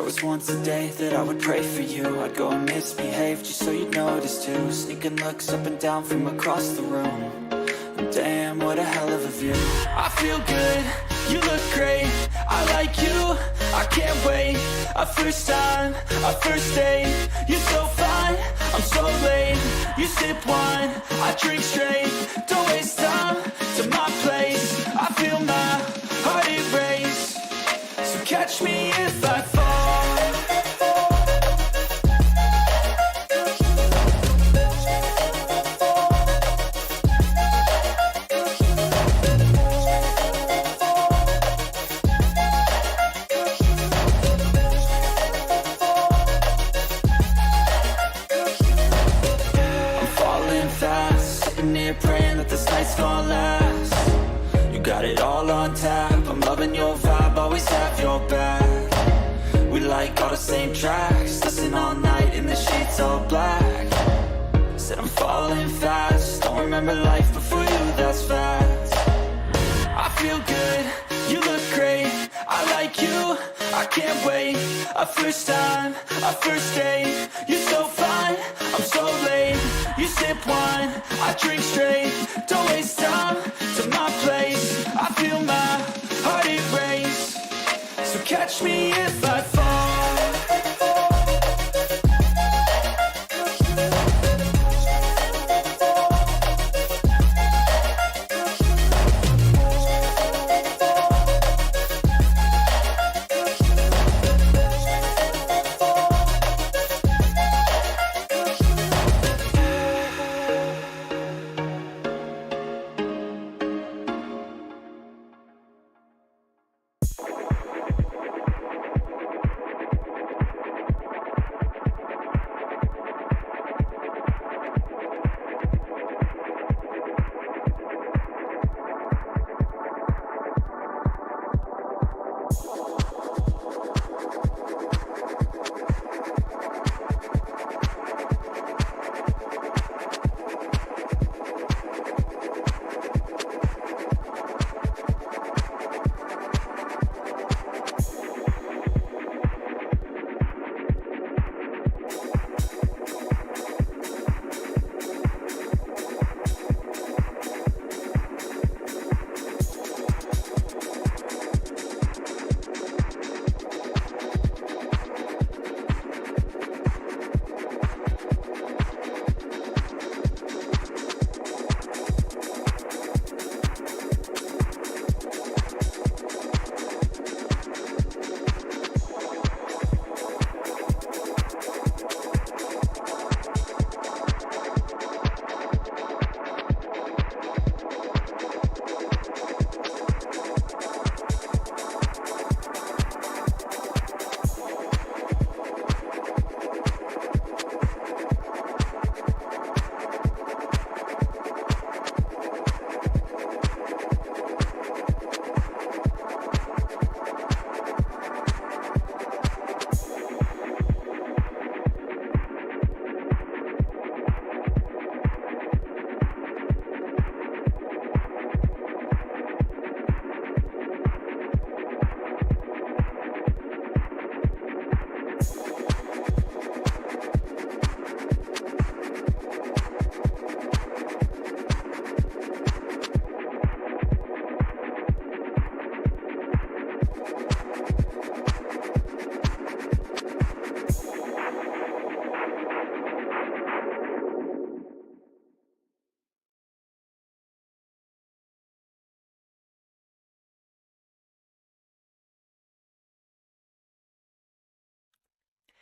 was once a day that I would pray for you. I'd go and misbehave just so you'd notice too. Sneaking looks up and down from across the room. And damn, what a hell of a view. I feel good, you look great, I like you, I can't wait. A first time, a first date, you're so fine, I'm so late. You sip wine, I drink straight, don't waste time to my place. I feel my heart erase, so catch me if I fall. Praying that this night's gonna last. You got it all on tap, I'm loving your vibe, always have your back. We like all the same tracks, listen all night in the sheets all black. Said I'm falling fast, don't remember life before you, that's fact. I feel good, you look great, I like you, I can't wait. A first time, a first date, you're so fine, I'm so late. You sip wine, I drink straight, don't waste time to my place. I feel my heart erase, so catch me if I fall.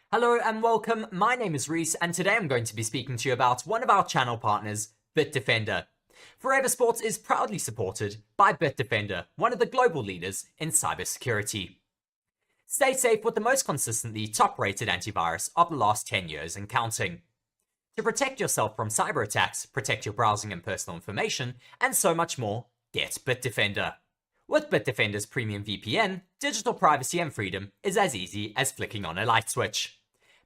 Hello and welcome, my name is Reese and today I'm going to be speaking to you about one of our channel partners, Bitdefender. Forever Sports is proudly supported by Bitdefender, one of the global leaders in cybersecurity. Stay safe with the most consistently top-rated antivirus of the last 10 years and counting. To protect yourself from cyber attacks, protect your browsing and personal information, and so much more, get Bitdefender. With Bitdefender's premium VPN, digital privacy and freedom is as easy as flicking on a light switch.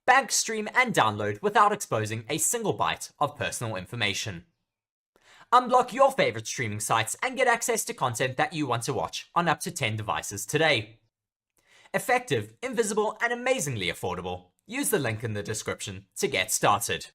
Bank, stream, and download without exposing a single byte of personal information. Unblock your favorite streaming sites and get access to content that you want to watch on up to 10 devices today. Effective, invisible, and amazingly affordable. Use the link in the description to get started.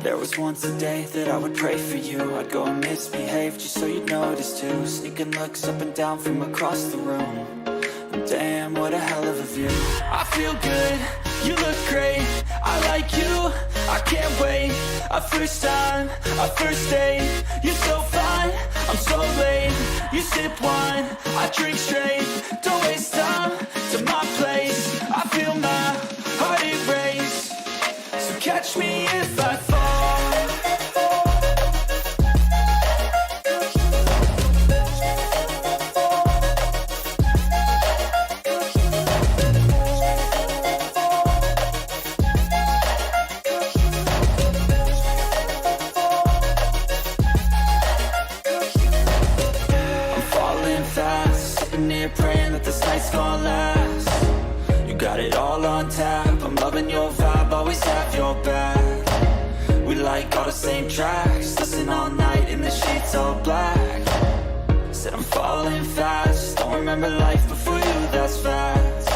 There was once a day that I would pray for you. I'd go and misbehave just so you'd notice too. Sneaking looks up and down from across the room. Damn, what a hell of a view. I feel good, you look great, I like you, I can't wait. A first time, a first date, you're so fine, I'm so late. You sip wine, I drink straight, don't waste time to my place. I feel my heart erase, so catch me if I fall. Praying that this night's gonna last. You got it all on tap, I'm loving your vibe, always have your back. We like all the same tracks, listen all night in the sheets all black. Said I'm falling fast, don't remember life before you, that's fact.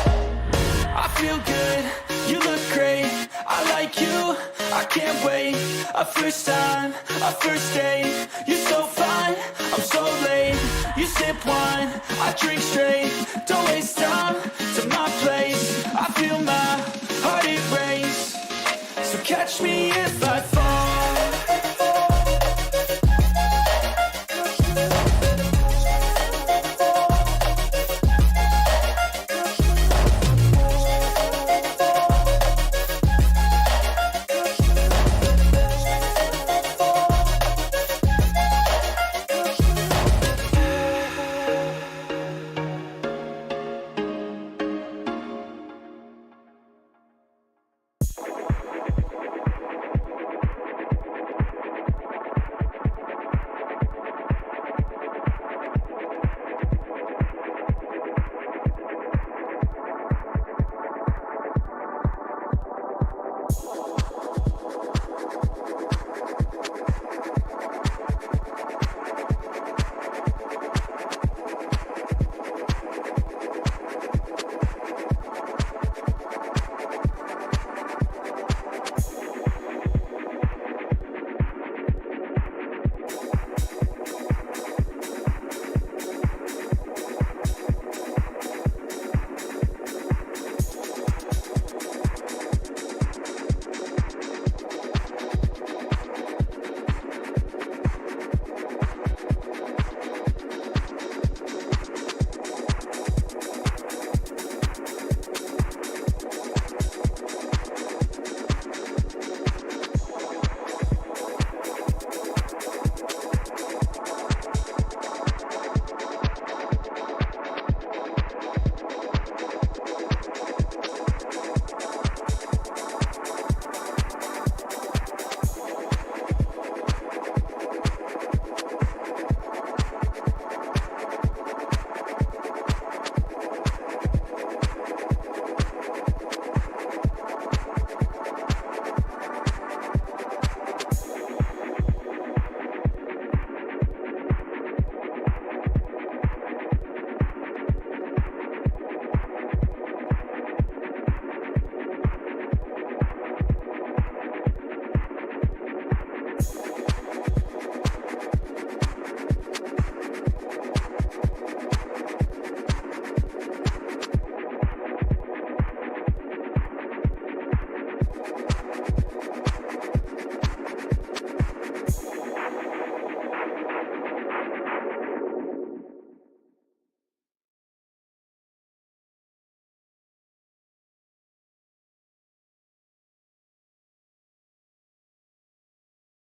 I feel good, you look great, I like you, I can't wait. A first time, a first date, you're so fine, I'm so late. You sip wine, I drink straight, don't waste time to my place. I feel my heart erase, so catch me if I fall.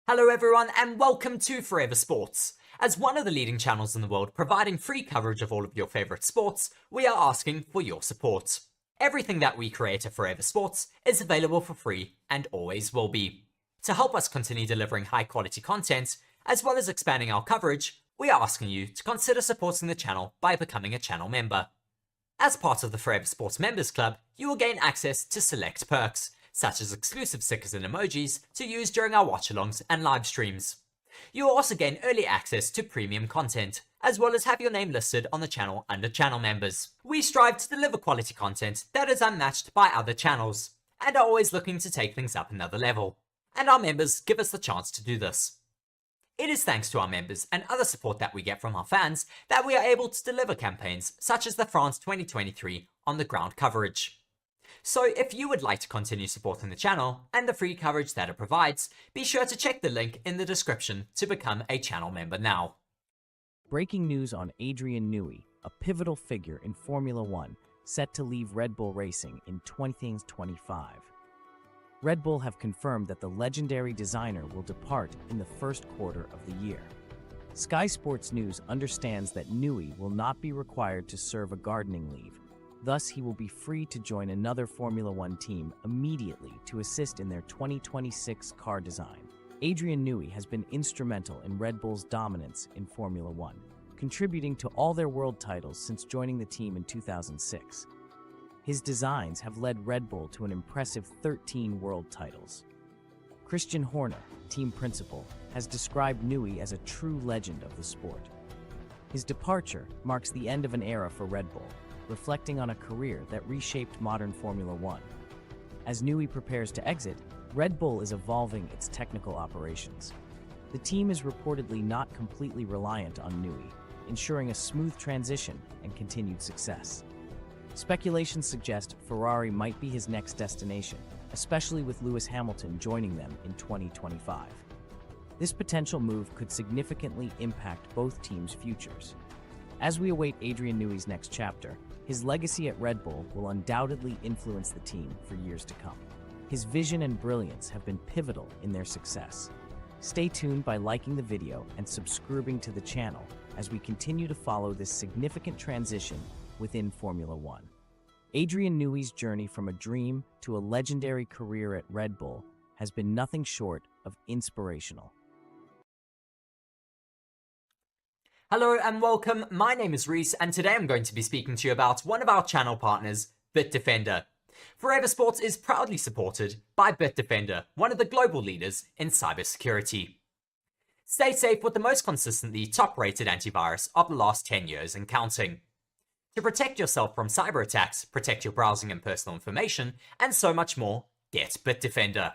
Hello everyone and welcome to Forever Sports. As one of the leading channels in the world providing free coverage of all of your favourite sports, we are asking for your support. Everything that we create at Forever Sports is available for free and always will be. To help us continue delivering high quality content, as well as expanding our coverage, we are asking you to consider supporting the channel by becoming a channel member. As part of the Forever Sports Members Club, you will gain access to select perks, such as exclusive stickers and emojis to use during our watch-alongs and live streams. You will also gain early access to premium content, as well as have your name listed on the channel under channel members. We strive to deliver quality content that is unmatched by other channels, and are always looking to take things up another level. And our members give us the chance to do this. It is thanks to our members and other support that we get from our fans that we are able to deliver campaigns such as the France 2023 on the ground coverage. So if you would like to continue supporting the channel and the free coverage that it provides, be sure to check the link in the description to become a channel member now. Breaking news on Adrian Newey, a pivotal figure in Formula One, set to leave Red Bull Racing in 2025. Red Bull have confirmed that the legendary designer will depart in the first quarter of the year. Sky Sports News understands that Newey will not be required to serve a gardening leave. Thus, he will be free to join another Formula One team immediately to assist in their 2026 car design. Adrian Newey has been instrumental in Red Bull's dominance in Formula One, contributing to all their world titles since joining the team in 2006. His designs have led Red Bull to an impressive 13 world titles. Christian Horner, team principal, has described Newey as a true legend of the sport. His departure marks the end of an era for Red Bull, reflecting on a career that reshaped modern Formula One. As Newey prepares to exit, Red Bull is evolving its technical operations. The team is reportedly not completely reliant on Newey, ensuring a smooth transition and continued success. Speculation suggests Ferrari might be his next destination, especially with Lewis Hamilton joining them in 2025. This potential move could significantly impact both teams' futures. As we await Adrian Newey's next chapter, his legacy at Red Bull will undoubtedly influence the team for years to come. His vision and brilliance have been pivotal in their success. Stay tuned by liking the video and subscribing to the channel as we continue to follow this significant transition within Formula One. Adrian Newey's journey from a dream to a legendary career at Red Bull has been nothing short of inspirational. Hello and welcome, my name is Reese and today I'm going to be speaking to you about one of our channel partners, BITDEFENDER. Forever Sports is proudly supported by BITDEFENDER, one of the global leaders in cybersecurity. Stay safe with the most consistently top-rated antivirus of the last 10 years and counting. To protect yourself from cyber attacks, protect your browsing and personal information, and so much more, get BITDEFENDER.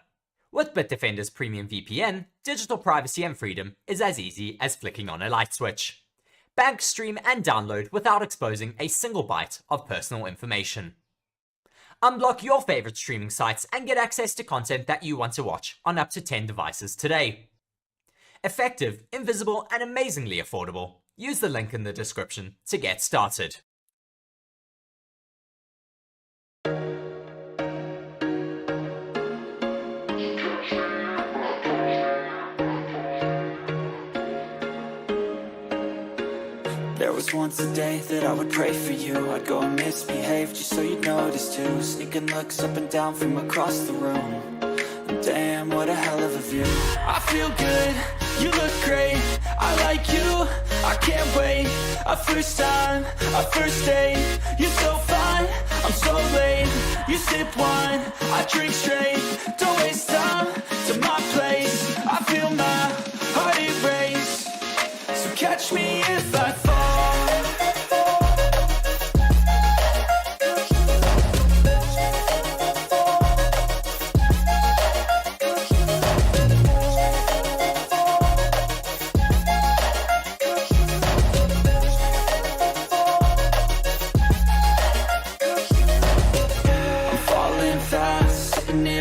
With BITDEFENDER's premium VPN, digital privacy and freedom is as easy as flicking on a light switch. Bank, stream, and download without exposing a single byte of personal information. Unblock your favorite streaming sites and get access to content that you want to watch on up to 10 devices today. Effective, invisible, and amazingly affordable. Use the link in the description to get started. There was once a day that I would pray for you. I'd go and misbehave just so you'd notice too. Sneaking looks up and down from across the room. And damn, what a hell of a view. I feel good, you look great. I like you, I can't wait. A first time, a first date. You're so fine, I'm so late. You sip wine, I drink straight. Don't waste time to my place. I feel my heart erase. So catch me if I fall.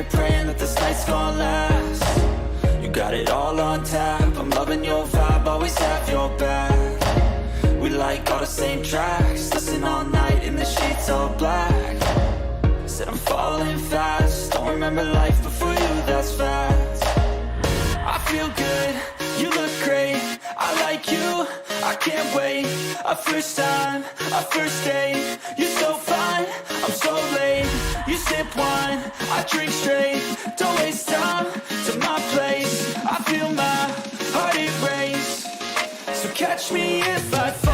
Praying that this night's gonna last. You got it all on tap. I'm loving your vibe, always have your back. We like all the same tracks. Listen all night in the sheets all black. Said I'm falling fast. Don't remember life before you, that's fact. I feel good, you look great. I like you, I can't wait. A first time, a first date. You're so fine, I'm so late. You sip wine, I drink straight. Don't waste time to my place. I feel my heart erase. So catch me if I fall.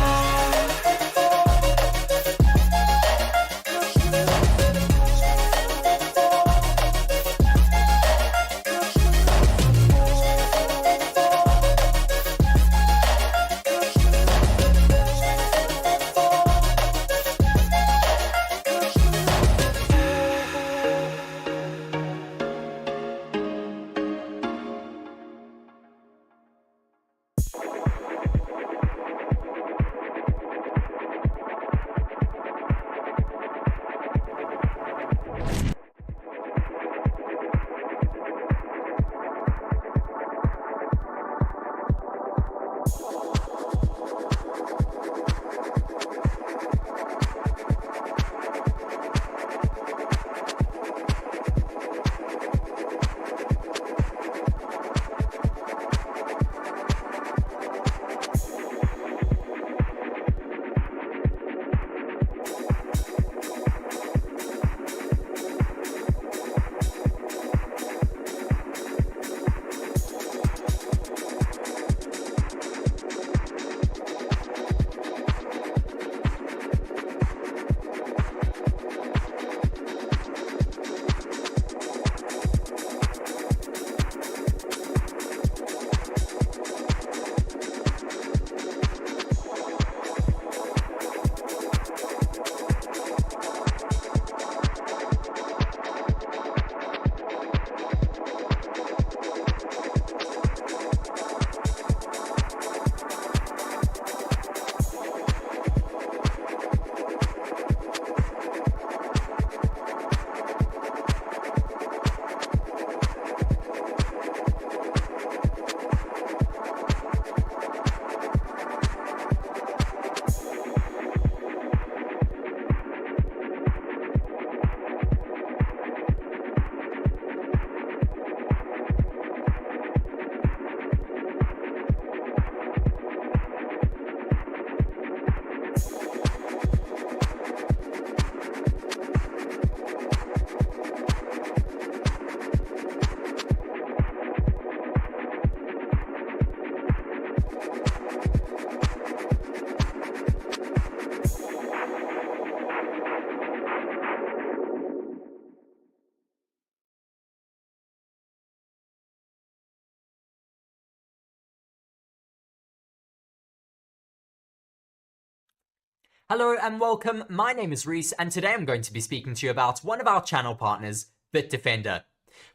Hello and welcome, my name is Reese and today I'm going to be speaking to you about one of our channel partners, BITDEFENDER.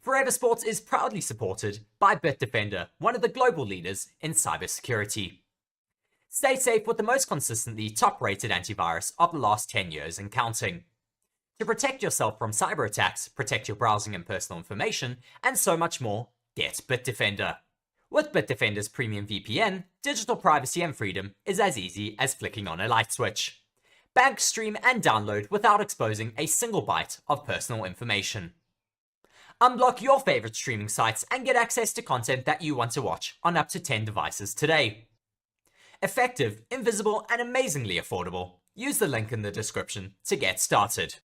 Forever Motorsports is proudly supported by BITDEFENDER, one of the global leaders in cybersecurity. Stay safe with the most consistently top-rated antivirus of the last 10 years and counting. To protect yourself from cyber attacks, protect your browsing and personal information, and so much more, get BITDEFENDER. With BITDEFENDER's premium VPN, digital privacy and freedom is as easy as flicking on a light switch. Bank, stream, and download without exposing a single byte of personal information. Unblock your favorite streaming sites and get access to content that you want to watch on up to 10 devices today. Effective, invisible, and amazingly affordable. Use the link in the description to get started.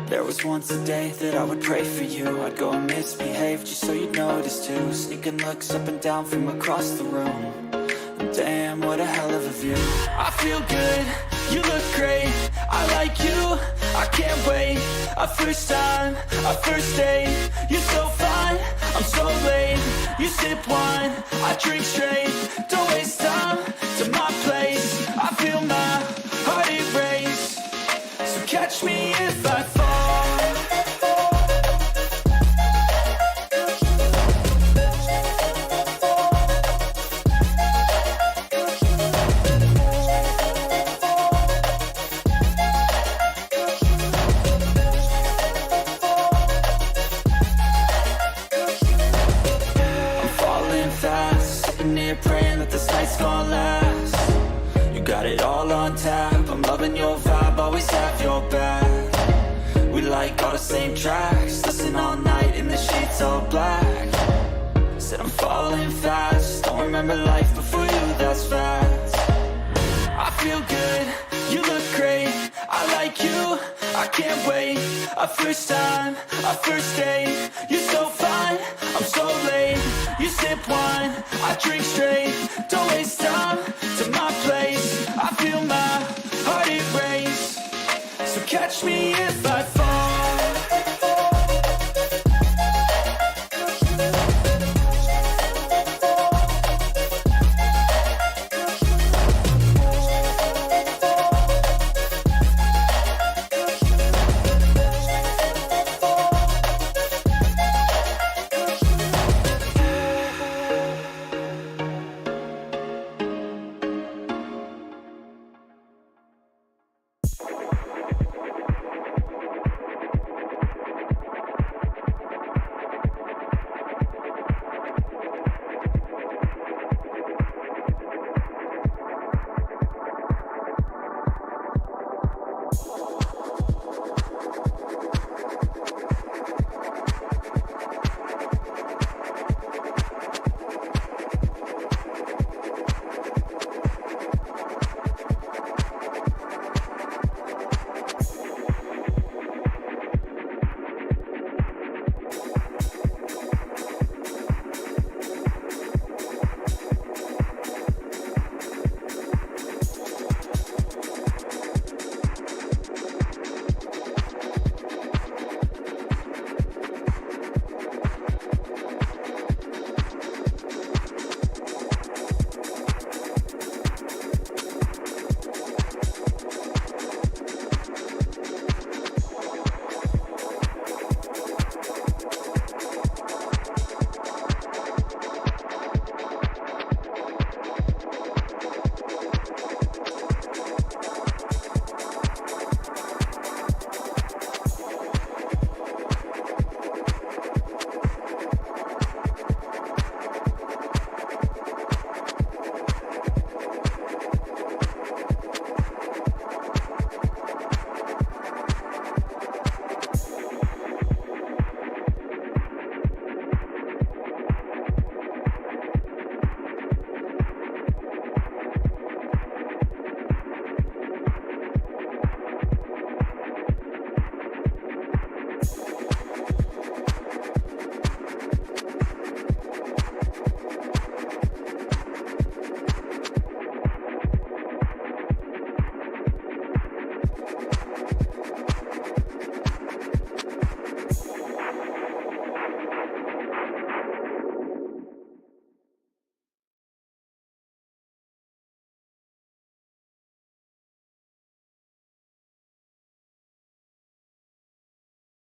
There was once a day that I would pray for you. I'd go and misbehave just so you'd notice too. Sneaking looks up and down from across the room. And damn, what a hell of a view. I feel good, you look great, I like you, I can't wait. A first time, a first date. You're so fine, I'm so late. You sip wine, I drink straight. Don't waste time to my place. I feel my heart erase. So catch me if I fall. Praying that this night's gonna last. You got it all on tap, I'm loving your vibe, always have your back. We like all the same tracks, listen all night in the sheets all black. Said I'm falling fast, don't remember life before you, that's fact. I feel good, you look great, I like you, I can't wait. A first time, a first date. You're so fine, I'm so late. You sip wine, I drink straight. Don't waste time to my place. I feel my heart erase. So catch me if I fall.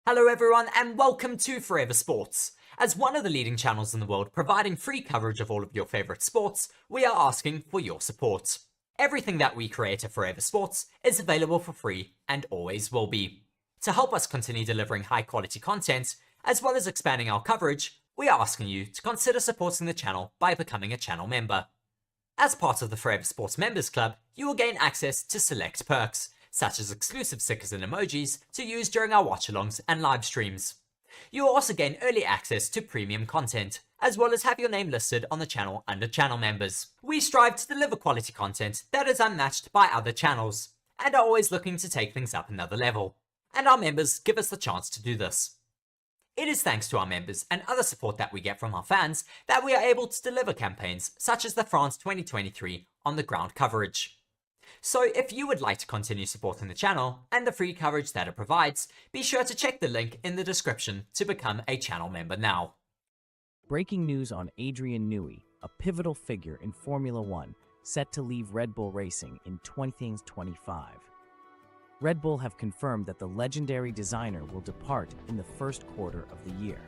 Hello everyone and welcome to Forever Sports. As one of the leading channels in the world providing free coverage of all of your favourite sports, we are asking for your support. Everything that we create at Forever Sports is available for free and always will be. To help us continue delivering high quality content, as well as expanding our coverage, we are asking you to consider supporting the channel by becoming a channel member. As part of the Forever Sports Members Club, you will gain access to select perks, such as exclusive stickers and emojis to use during our watch-alongs and live streams. You will also gain early access to premium content, as well as have your name listed on the channel under channel members. We strive to deliver quality content that is unmatched by other channels, and are always looking to take things up another level. And our members give us the chance to do this. It is thanks to our members and other support that we get from our fans that we are able to deliver campaigns such as the France 2023 on the ground coverage. So if you would like to continue supporting the channel and the free coverage that it provides, be sure to check the link in the description to become a channel member now. Breaking news on Adrian Newey, a pivotal figure in Formula One, set to leave Red Bull Racing in 2025. Red Bull have confirmed that the legendary designer will depart in the first quarter of the year.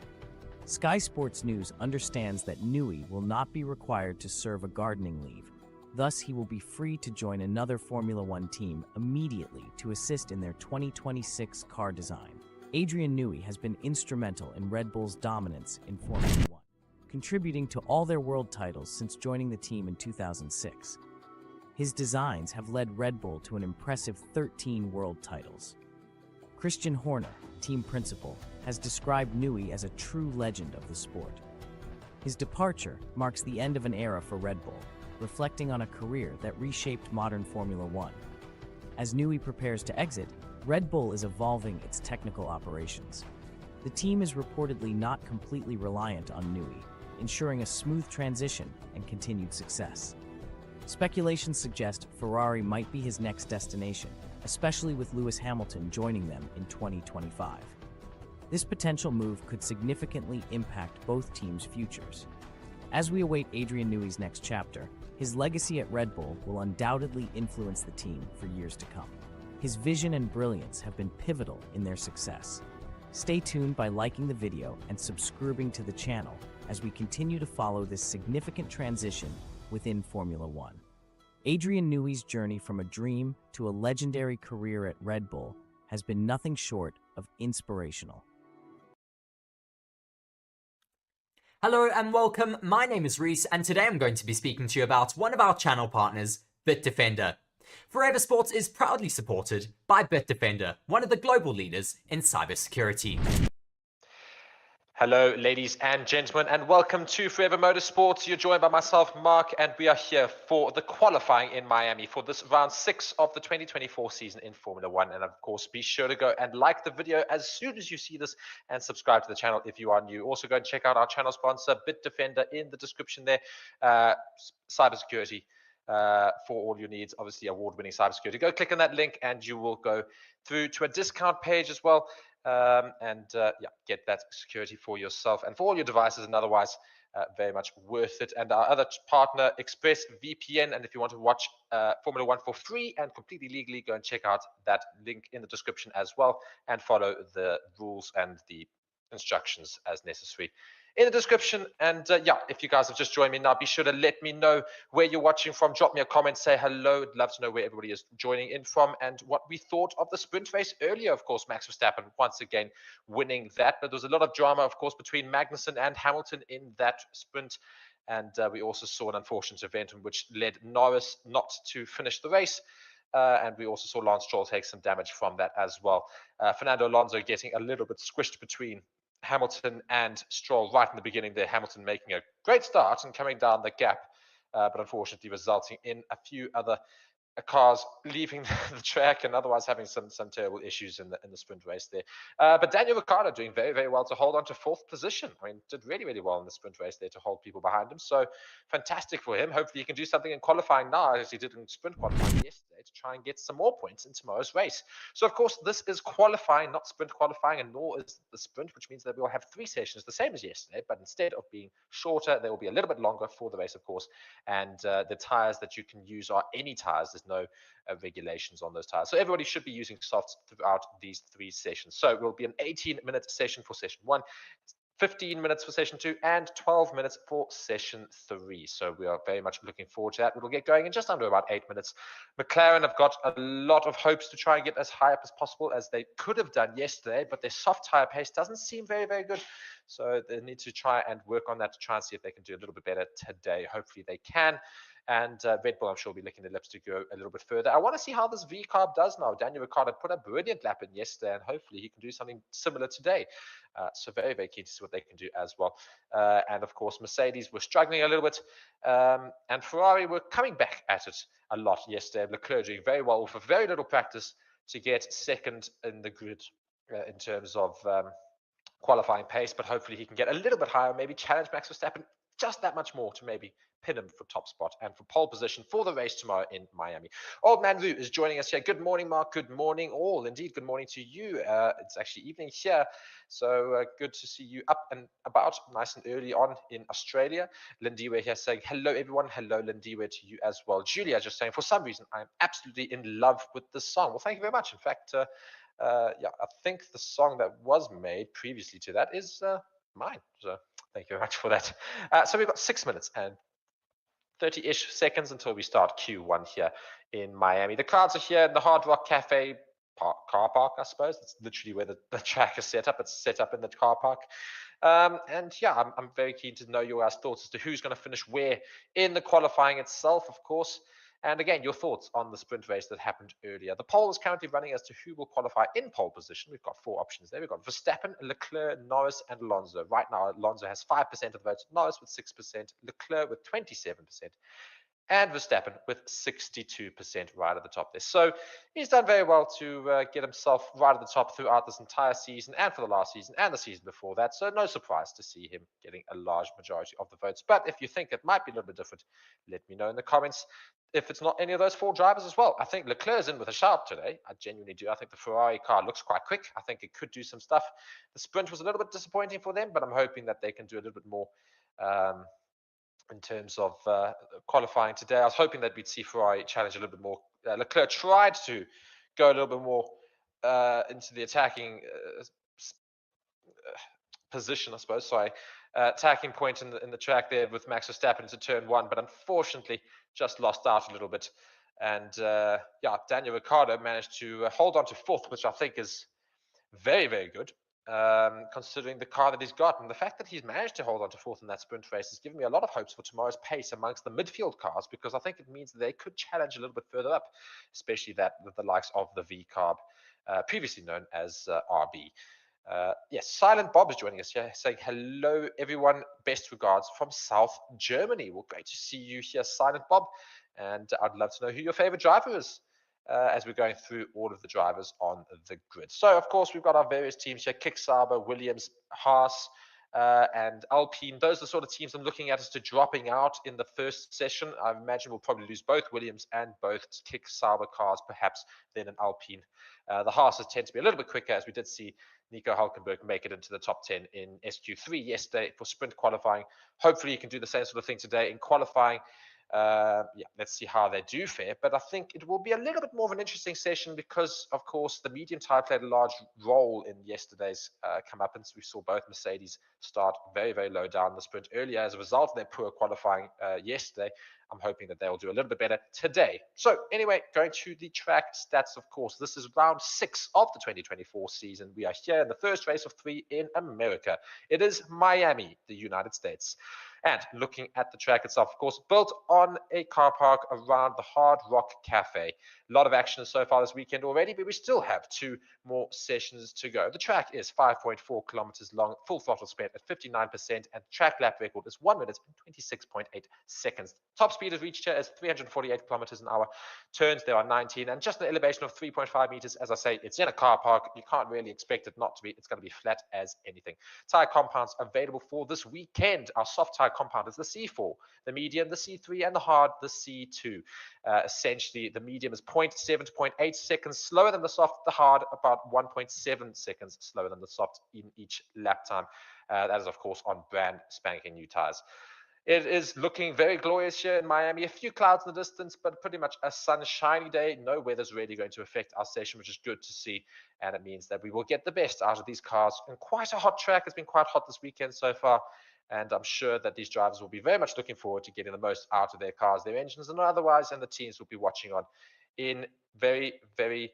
Sky Sports News understands that Newey will not be required to serve a gardening leave. Thus, he will be free to join another Formula One team immediately to assist in their 2026 car design. Adrian Newey has been instrumental in Red Bull's dominance in Formula One, contributing to all their world titles since joining the team in 2006. His designs have led Red Bull to an impressive 13 world titles. Christian Horner, team principal, has described Newey as a true legend of the sport. His departure marks the end of an era for Red Bull, reflecting on a career that reshaped modern Formula One. As Newey prepares to exit, Red Bull is evolving its technical operations. The team is reportedly not completely reliant on Newey, ensuring a smooth transition and continued success. Speculations suggest Ferrari might be his next destination, especially with Lewis Hamilton joining them in 2025. This potential move could significantly impact both teams' futures. As we await Adrian Newey's next chapter, his legacy at Red Bull will undoubtedly influence the team for years to come. His vision and brilliance have been pivotal in their success. Stay tuned by liking the video and subscribing to the channel as we continue to follow this significant transition within Formula One. Adrian Newey's journey from a dream to a legendary career at Red Bull has been nothing short of inspirational. Hello and welcome, my name is Reese and today I'm going to be speaking to you about one of our channel partners, BITDEFENDER. Forever Sports is proudly supported by BITDEFENDER, one of the global leaders in cybersecurity. Hello, ladies and gentlemen, and welcome to Forever Motorsports. You're joined by myself, Mark, and we are here for the qualifying in Miami for this round 6 of the 2024 season in Formula One. And of course, be sure to go and like the video as soon as you see this and subscribe to the channel if you are new. Also, go and check out our channel sponsor, BITDEFENDER, in the description there. Cybersecurity for all your needs, obviously award-winning cybersecurity. Go click on that link and you will go through to a discount page as well. Get that security for yourself and for all your devices, and otherwise very much worth it. And our other partner, ExpressVPN, and if you want to watch Formula One for free and completely legally, go and check out that link in the description as well, and follow the rules and the instructions as necessary in the description. And if you guys have just joined me now, be sure to let me know where you're watching from. Drop me a comment, say hello. I'd love to know where everybody is joining in from and what we thought of the sprint race earlier. Of course, Max Verstappen once again winning that, but there was a lot of drama, of course, between Magnussen and Hamilton in that sprint. And we also saw an unfortunate event in which led Norris not to finish the race. And we also saw Lance Stroll take some damage from that as well. Fernando Alonso getting a little bit squished between Hamilton and Stroll right in the beginning there. Hamilton making a great start and coming down the gap, but unfortunately resulting in a few other cars leaving the track and otherwise having some terrible issues in the sprint race there. But Daniel Ricciardo doing very, very well to hold on to 4th position. I mean, did really, really well in the sprint race there to hold people behind him. So fantastic for him. Hopefully he can do something in qualifying now, as he did in sprint qualifying yesterday, to try and get some more points in tomorrow's race. So of course, this is qualifying, not sprint qualifying, and nor is the sprint, which means that we'll have 3 sessions, the same as yesterday, but instead of being shorter, they will be a little bit longer for the race, of course. And the tires that you can use are any tires. There's no regulations on those tires. So everybody should be using softs throughout these 3 sessions. So it will be an 18-minute session for session 1, 15 minutes for session 2, and 12 minutes for session 3. So we are very much looking forward to that. It'll get going in just under about 8 minutes. McLaren have got a lot of hopes to try and get as high up as possible as they could have done yesterday, but their soft tire pace doesn't seem very, very good. So they need to try and work on that to try and see if they can do a little bit better today. Hopefully they can. And Red Bull, I'm sure, will be licking their lips to go a little bit further. I want to see how this V-carb does now. Daniel Ricciardo put a brilliant lap in yesterday, and hopefully he can do something similar today. So very, very keen to see what they can do as well. And of course, Mercedes were struggling a little bit, and Ferrari were coming back at it a lot yesterday. Leclerc doing very well with very little practice to get second in the grid in terms of qualifying pace, but hopefully he can get a little bit higher, maybe challenge Max Verstappen just that much more to maybe pin him for top spot and for pole position for the race tomorrow in Miami. Old Man Roo is joining us here. Good morning, Mark. Good morning, all. Indeed, good morning to you. It's actually evening here, so good to see you up and about nice and early on in Australia. Lindiwe here saying, hello, everyone. Hello, Lindiwe, to you as well. Julia just saying, for some reason, I'm absolutely in love with this song. Well, thank you very much. In fact, yeah, I think the song that was made previously to that is mine. So thank you very much for that. So we've got 6 minutes and 30-ish seconds until we start Q1 here in Miami. The crowds are here in the Hard Rock Cafe car park, I suppose. It's literally where the track is set up. It's set up in the car park. And yeah, I'm very keen to know your thoughts as to who's going to finish where in the qualifying itself, of course. And again, your thoughts on the sprint race that happened earlier. The poll is currently running as to who will qualify in pole position. We've got 4 options there. We've got Verstappen, Leclerc, Norris, and Alonso. Right now, Alonso has 5% of the votes, Norris with 6%, Leclerc with 27%, and Verstappen with 62% right at the top there. So he's done very well to get himself right at the top throughout this entire season and for the last season and the season before that. So no surprise to see him getting a large majority of the votes. But if you think it might be a little bit different, let me know in the comments if it's not any of those 4 drivers as well. I think Leclerc is in with a shout today. I genuinely do. I think the Ferrari car looks quite quick. I think it could do some stuff. The sprint was a little bit disappointing for them, but I'm hoping that they can do a little bit more in terms of qualifying today. I was hoping that we'd see Ferrari challenge a little bit more. Leclerc tried to go a little bit more into the attacking position, I suppose. Sorry, attacking point in the track there with Max Verstappen into turn 1, but unfortunately just lost out a little bit. And yeah, Daniel Ricciardo managed to hold on to 4th, which I think is very, very good. Considering the car that he's got, and the fact that he's managed to hold on to 4th in that sprint race has given me a lot of hopes for tomorrow's pace amongst the midfield cars, because I think it means they could challenge a little bit further up, especially that with the likes of the V-carb, previously known as RB. Yes, Silent Bob is joining us here, saying hello, everyone. Best regards from South Germany. Well, great to see you here, Silent Bob, and I'd love to know who your favorite driver is. As we're going through all of the drivers on the grid. So, of course, we've got our various teams here, Kick Sauber, Williams, Haas, and Alpine. Those are the sort of teams I'm looking at as to dropping out in the first session. I imagine we'll probably lose both Williams and both Kick Sauber cars, perhaps then an Alpine. The Haas's tend to be a little bit quicker, as we did see Nico Hülkenberg make it into the top 10 in SQ3 yesterday for sprint qualifying. Hopefully, he can do the same sort of thing today in qualifying. Yeah, let's see how they do fare. But I think it will be a little bit more of an interesting session because, of course, the medium tire played a large role in yesterday's comeuppance. We saw both Mercedes start very, very low down the sprint earlier as a result of their poor qualifying yesterday. I'm hoping that they will do a little bit better today. So anyway, going to the track stats, of course, this is round 6 of the 2024 season. We are here in the first race of 3 in America. It is Miami, the United States. And looking at the track itself, of course, built on a car park around the Hard Rock Cafe. A lot of action so far this weekend already, but we still have 2 more sessions to go. The track is 5.4 kilometers long, full throttle sped at 59%, and track lap record is 1 minute and 26.8 seconds. Top speed is reached here as 348 kilometers an hour. Turns there are 19, and just an elevation of 3.5 meters. As I say, it's in a car park. You can't really expect it not to be. It's going to be flat as anything. Tire compounds available for this weekend. Our soft tire compound is the C4, the medium, the C3, and the hard, the C2. Essentially, the medium is 0.7 to 0.8 seconds slower than the soft, the hard about 1.7 seconds slower than the soft in each lap time. That is, of course, on brand spanking new tires. It is looking very glorious here in Miami. A few clouds in the distance, but pretty much a sunshiny day. No weather's really going to affect our session, which is good to see. And it means that we will get the best out of these cars. And quite a hot track. It's been quite hot this weekend so far. And I'm sure that these drivers will be very much looking forward to getting the most out of their cars, their engines, and otherwise. And the teams will be watching on in very, very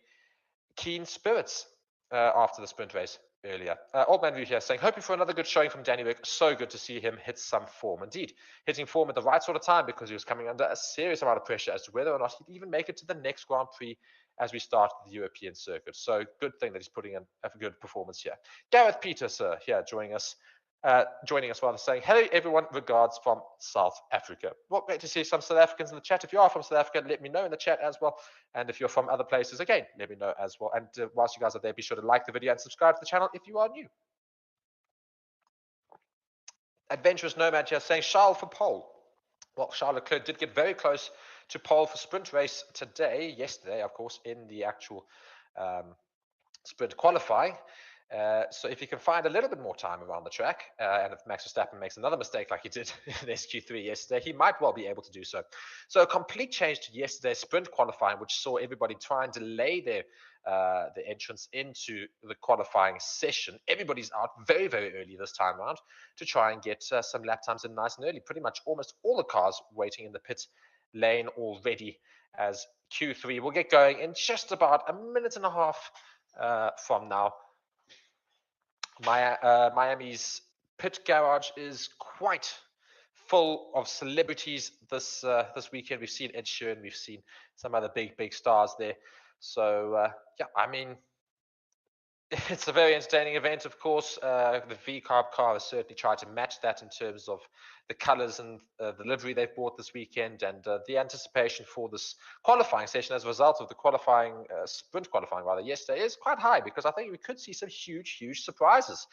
keen spirits after the sprint race earlier. Old Man View here saying, hoping for another good showing from Danny Rick. So good to see him hit some form. Indeed, hitting form at the right sort of time because he was coming under a serious amount of pressure as to whether or not he'd even make it to the next Grand Prix as we start the European circuit. So good thing that he's putting in a good performance here. Gareth Peter, sir, here joining us rather, saying, hello everyone, regards from South Africa. Well, great to see some South Africans in the chat. If you are from South Africa, let me know in the chat as well. And if you're from other places, again, let me know as well. And whilst you guys are there, be sure to like the video and subscribe to the channel if you are new. Adventurous Nomad here saying, Charles for pole. Well, Charles Leclerc did get very close to pole for sprint race yesterday, of course, in the actual sprint qualifying. So if he can find a little bit more time around the track, and if Max Verstappen makes another mistake like he did in SQ3 yesterday, he might well be able to do so. So a complete change to yesterday's sprint qualifying, which saw everybody try and delay their entrance into the qualifying session. Everybody's out very, very early this time around to try and get some lap times in nice and early. Pretty much almost all the cars waiting in the pit lane already, as Q3 will get going in just about a minute and a half from now. Miami's pit garage is quite full of celebrities this weekend. We've seen Ed Sheeran, we've seen some other big stars there. So yeah, I mean, it's a very entertaining event, of course. The V-Carb car has certainly tried to match that in terms of the colors and the livery they've bought this weekend, and the anticipation for this qualifying session as a result of the qualifying, sprint qualifying rather, yesterday is quite high, because I think we could see some huge surprises.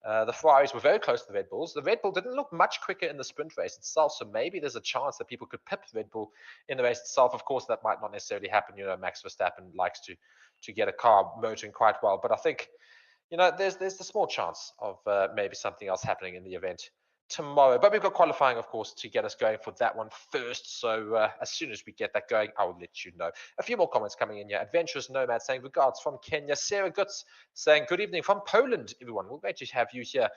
The Ferraris were very close to the Red Bulls. The Red Bull didn't look much quicker in the sprint race itself, so maybe there's a chance that people could pip Red Bull in the race itself. Of course, that might not necessarily happen. You know, Max Verstappen likes to get a car motoring quite well, but I think, you know, there's the small chance of maybe something else happening in the event tomorrow. But we've got qualifying, of course, to get us going for that one first. So as soon as we get that going, I will let you know. A few more comments coming in here. Adventurous Nomad saying, regards from Kenya. Sarah Guts saying, good evening from Poland, everyone. We're great to have you here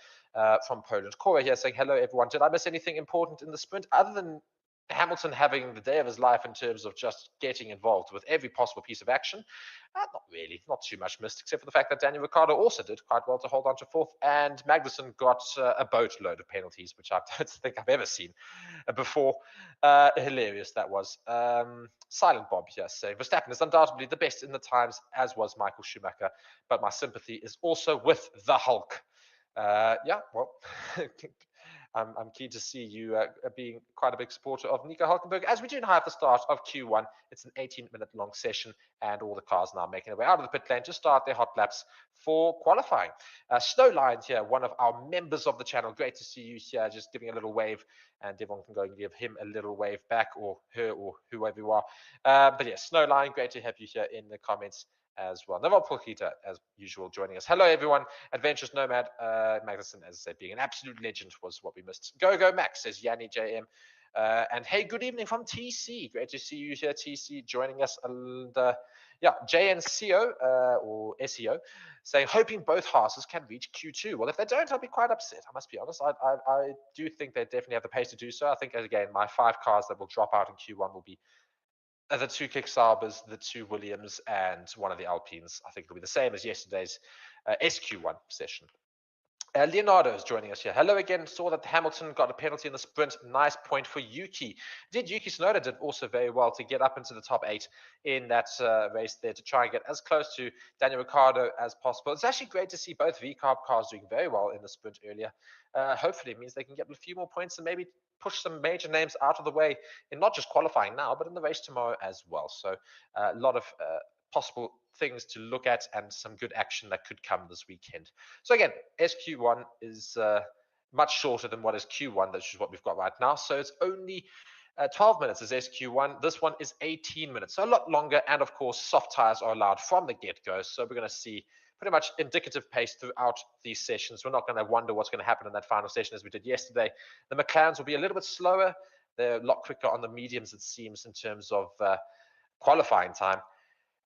from Poland. Cora here saying, hello, everyone. Did I miss anything important in the sprint other than Hamilton having the day of his life in terms of just getting involved with every possible piece of action? Not really, not too much missed, except for the fact that Daniel Ricciardo also did quite well to hold on to fourth, and Magnussen got a boatload of penalties, which I don't think I've ever seen before. Hilarious that was. Silent Bob here saying, Verstappen is undoubtedly the best in the times, as was Michael Schumacher, but my sympathy is also with the Hulk. Yeah, well, I'm keen to see you being quite a big supporter of Nico Hülkenberg, as we do now have the start of Q1. It's an 18-minute long session, and all the cars now making their way out of the pit lane to start their hot laps for qualifying. Snowline here, one of our members of the channel. Great to see you here, just giving a little wave, and everyone can go and give him a little wave back, or her, or whoever you are. But yeah, Snowline, great to have you here in the comments as well. Naval Pulkita, as usual, joining us. Hello, everyone. Adventurous Nomad, Magnussen, as I said, being an absolute legend was what we missed. Go Max, says Yanni JM. And hey, good evening from TC. Great to see you here, TC, joining us. And yeah, JNCO, or SEO, saying, hoping both Haas's can reach Q2. Well, if they don't, I'll be quite upset. I must be honest. I do think they definitely have the pace to do so. I think, again, my 5 cars that will drop out in Q1 will be the 2 Kick Saubers, the 2 Williams, and one of the Alpines. I think it'll be the same as yesterday's SQ1 session. Leonardo is joining us here. Hello again. Saw that Hamilton got a penalty in the sprint. Nice point for Yuki. Yuki Tsunoda did also very well to get up into the top 8 in that race there, to try and get as close to Daniel Ricciardo as possible. It's actually great to see both V-Carb cars doing very well in the sprint earlier. Hopefully it means they can get a few more points and maybe push some major names out of the way in not just qualifying now, but in the race tomorrow as well. So a lot of possible things to look at, and some good action that could come this weekend. So again, SQ1 is much shorter than what is Q1, which is what we've got right now. So it's only 12 minutes is SQ1. This one is 18 minutes, so a lot longer. And of course, soft tires are allowed from the get-go. So we're going to see pretty much indicative pace throughout these sessions. We're not going to wonder what's going to happen in that final session as we did yesterday. The McLarens will be a little bit slower. They're a lot quicker on the mediums, it seems, in terms of qualifying time.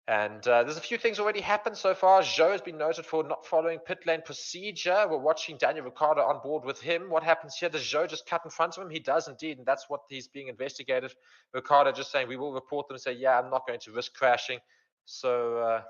And there's a few things already happened so far. Zhou has been noted for not following pit lane procedure. We're watching Daniel Ricciardo on board with him. What happens here? Does Zhou just cut in front of him? He does indeed, and that's what he's being investigated. Ricciardo just saying, we will report them and say, yeah, I'm not going to risk crashing. So,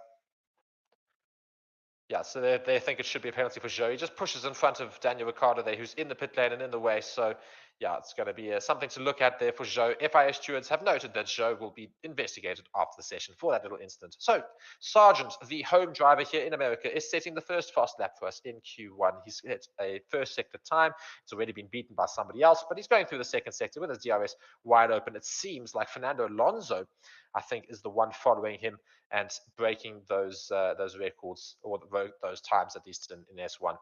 yeah, so they think it should be a penalty for Zhou. He just pushes in front of Daniel Ricciardo there, who's in the pit lane and in the way. So, yeah, it's going to be something to look at there for Zhou. FIA stewards have noted that Zhou will be investigated after the session for that little incident. So, Sargent, the home driver here in America, is setting the first fast lap for us in Q1. He's hit a first sector time. It's already been beaten by somebody else, but he's going through the second sector with his DRS wide open. It seems like Fernando Alonso, I think, is the one following him and breaking those records, or those times, at least in S1,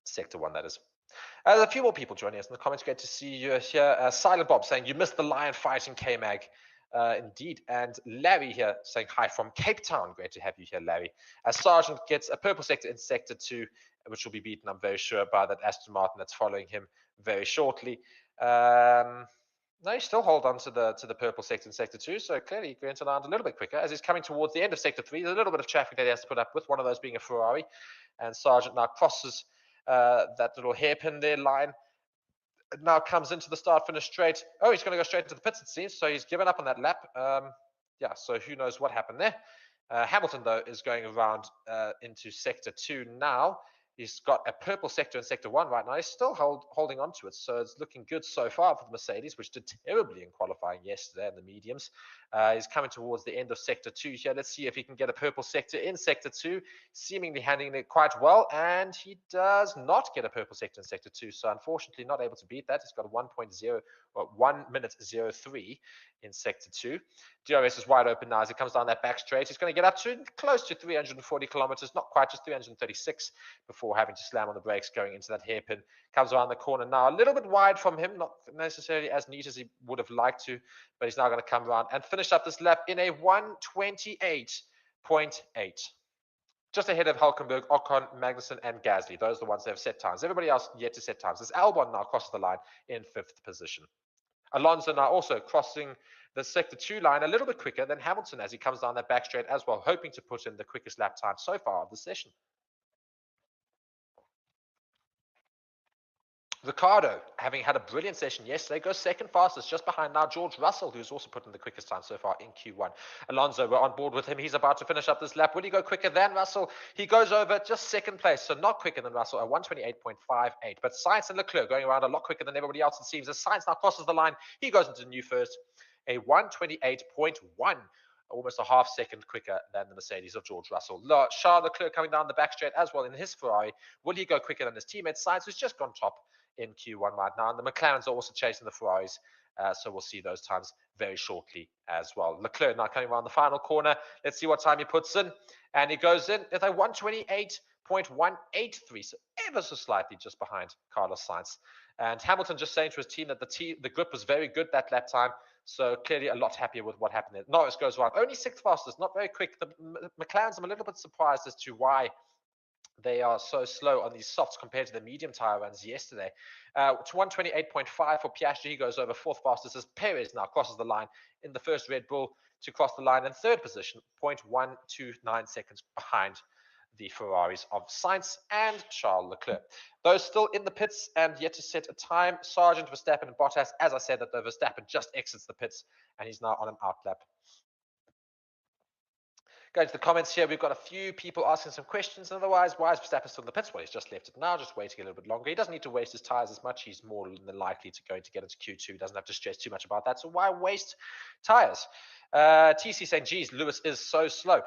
Sector 1, that is. There's a few more people joining us in the comments. Great to see you here. Silent Bob saying, you missed the lion fight in K-Mag. Indeed. And Larry here saying hi from Cape Town. Great to have you here, Larry. Sargent gets a purple sector in Sector 2, which will be beaten, I'm very sure, by that Aston Martin that's following him very shortly. No, you still hold on to the purple sector in Sector 2, so clearly going to land a little bit quicker. As he's coming towards the end of Sector 3, there's a little bit of traffic that he has to put up with, one of those being a Ferrari. And Sargent now crosses that little hairpin there line. It now comes into the start-finish straight. Oh, he's going to go straight into the pits, it seems, so he's given up on that lap. Yeah, so who knows what happened there. Hamilton, though, is going around into Sector 2 now. He's got a purple sector in Sector 1 right now. He's still holding on to it, so it's looking good so far for the Mercedes, which did terribly in qualifying yesterday in the mediums. He's coming towards the end of Sector 2 here. Let's see if he can get a purple sector in Sector 2, seemingly handling it quite well, and he does not get a purple sector in Sector 2, so unfortunately not able to beat that. He's got a 1 minute 03 in Sector 2. DRS is wide open now as he comes down that back straight. He's going to get up to close to 340 kilometers, not quite, just 336, before having to slam on the brakes going into that hairpin. Comes around the corner now, a little bit wide from him, not necessarily as neat as he would have liked to, but he's now going to come around and finish up this lap in a 1:28.8. Just ahead of Hulkenberg, Ocon, Magnussen, and Gasly. Those are the ones that have set times. Everybody else yet to set times. As Albon now crosses the line in 5th position. Alonso now also crossing the Sector 2 line a little bit quicker than Hamilton as he comes down that back straight as well, hoping to put in the quickest lap time so far of the session. Ricciardo, having had a brilliant session yesterday, goes second fastest, just behind now George Russell, who's also put in the quickest time so far in Q1. Alonso, we're on board with him. He's about to finish up this lap. Will he go quicker than Russell? He goes over just second place, so not quicker than Russell, at 1:28.58. But Sainz and Leclerc going around a lot quicker than everybody else, it seems. As Sainz now crosses the line, he goes into new first, a 1:28.1. Almost a half second quicker than the Mercedes of George Russell. Charles Leclerc coming down the back straight as well in his Ferrari. Will he go quicker than his teammate Sainz, who's just gone top in Q1 right now? And the McLarens are also chasing the Ferraris, so we'll see those times very shortly as well. Leclerc now coming around the final corner. Let's see what time he puts in. And he goes in at a 1:28.183, so ever so slightly just behind Carlos Sainz. And Hamilton just saying to his team that the grip was very good that lap time, so clearly a lot happier with what happened there. Norris goes around, only 6th fastest, not very quick. The McLarens, I'm a little bit surprised as to why they are so slow on these softs compared to the medium tire runs yesterday. To 1:28.5 for Piastri. He goes over 4th fastest as Perez now crosses the line in the first Red Bull to cross the line in 3rd position, 0.129 seconds behind the Ferraris of Sainz and Charles Leclerc. Those still in the pits and yet to set a time, Sargent, Verstappen, and Bottas. As I said, that the Verstappen just exits the pits and he's now on an out lap. Going to the comments here, we've got a few people asking some questions. Otherwise, why is Verstappen still in the pits? Well, he's just left it now, just waiting a little bit longer. He doesn't need to waste his tyres as much. He's more than likely to going to get into Q2. He doesn't have to stress too much about that. So why waste tyres? TC saying, geez, Lewis is so slow.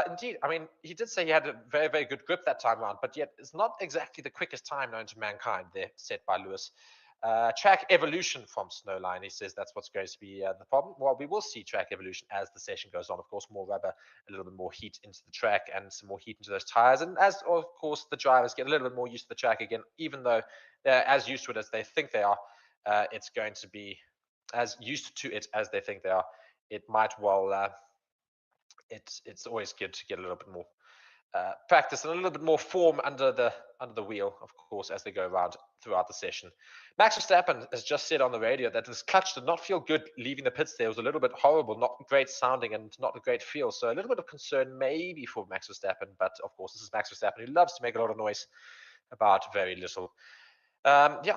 Indeed, I mean, he did say he had a very, very good grip that time around, but yet it's not exactly the quickest time known to mankind there, set by Lewis. Track evolution from Snowline. He says that's what's going to be the problem. Well, we will see track evolution as the session goes on. Of course, more rubber, a little bit more heat into the track and some more heat into those tires. And as, of course, the drivers get a little bit more used to the track again, even though they're as used to it as they think they are, it's going to be as used to it as they think they are. It might well, it's always good to get a little bit more practice and a little bit more form under the wheel, of course, as they go around throughout the session. Max Verstappen has just said on the radio that his clutch did not feel good leaving the pits there. It was a little bit horrible, not great sounding and not a great feel. So a little bit of concern maybe for Max Verstappen, but of course this is Max Verstappen who loves to make a lot of noise about very little.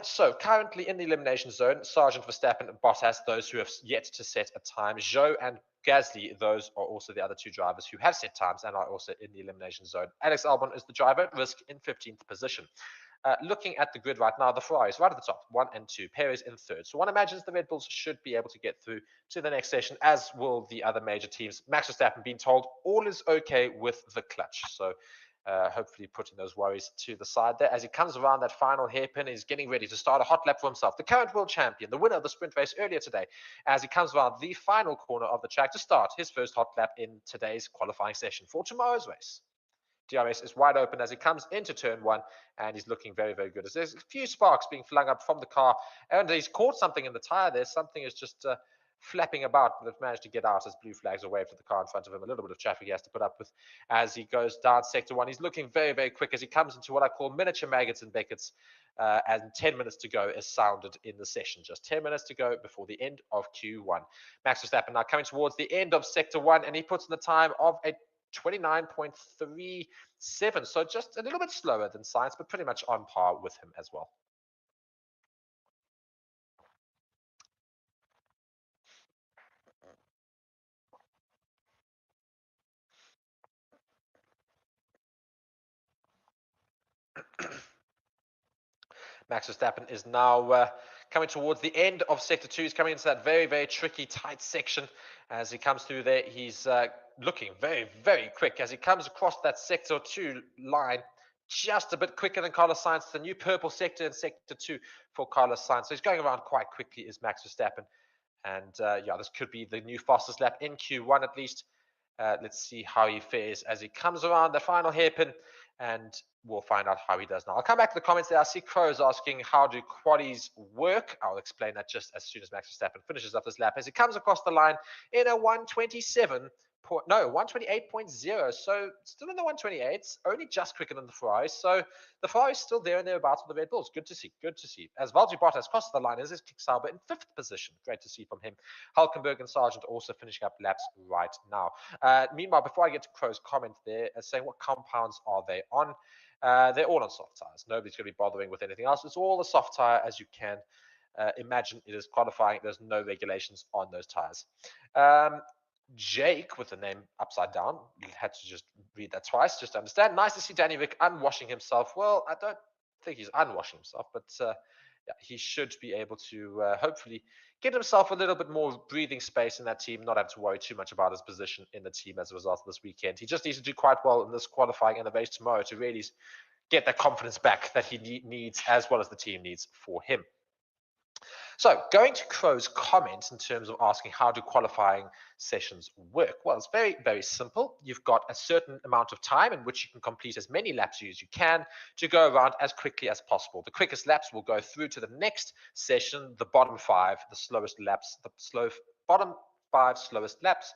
So currently in the elimination zone, Sargent, Verstappen, and Bottas, those who have yet to set a time. Zhou and Gasly, those are also the other two drivers who have set times and are also in the elimination zone. Alex Albon is the driver at risk in 15th position. Looking at the grid right now, the Ferraris right at the top, 1 and 2, Perez in third. So one imagines the Red Bulls should be able to get through to the next session, as will the other major teams. Max Verstappen being told all is okay with the clutch. So hopefully putting those worries to the side there. As he comes around that final hairpin, he's getting ready to start a hot lap for himself. The current world champion, the winner of the sprint race earlier today, as he comes around the final corner of the track to start his first hot lap in today's qualifying session for tomorrow's race. DRS is wide open as he comes into turn 1, and he's looking very, very good. As there's a few sparks being flung up from the car, and he's caught something in the tire there. Something is just flapping about, but have managed to get out as blue flags are waved to the car in front of him. A little bit of traffic he has to put up with as he goes down sector 1. He's looking very, very quick as he comes into what I call miniature maggots and Beckett's, and 10 minutes to go is sounded in the session. Just 10 minutes to go before the end of Q1. Max Verstappen now coming towards the end of sector 1, and he puts in the time of a 29.37, so just a little bit slower than Sainz, but pretty much on par with him as well. Max Verstappen is now coming towards the end of sector 2. He's coming into that very, very tricky, tight section. As he comes through there, he's looking very, very quick. As he comes across that sector 2 line, just a bit quicker than Carlos Sainz. The new purple sector in sector 2 for Carlos Sainz. So he's going around quite quickly, is Max Verstappen. And this could be the new fastest lap in Q1 at least. Let's see how he fares as he comes around the final hairpin, and we'll find out how he does now. I'll come back to the comments there. I see Crows asking, how do qualies work? I'll explain that just as soon as Max Verstappen finishes up this lap. As he comes across the line in a 128.0, so still in the 128s, only just quicker than the Ferrari. So the Ferrari is still there and thereabouts with the Red Bulls. Good to see, good to see. As Valtteri Bottas crosses the line, is his Kick Sauber in 5th position. Great to see from him. Hulkenberg and Sargent also finishing up laps right now. Meanwhile, before I get to Crow's comment there, saying what compounds are they on? They're all on soft tires. Nobody's going to be bothering with anything else. It's all a soft tire, as you can imagine. It is qualifying. There's no regulations on those tires. Jake, with the name upside down, you had to just read that twice just to understand. Nice to see Danny Rick unwashing himself. Well, I don't think he's unwashing himself, but he should be able to hopefully get himself a little bit more breathing space in that team, not have to worry too much about his position in the team as a result of this weekend. He just needs to do quite well in this qualifying and the race tomorrow to really get that confidence back that he needs, as well as the team needs for him. So going to Crow's comments in terms of asking how do qualifying sessions work? Well, it's very, very simple. You've got a certain amount of time in which you can complete as many laps as you can to go around as quickly as possible. The quickest laps will go through to the next session. The bottom 5, the slowest laps, bottom 5 slowest laps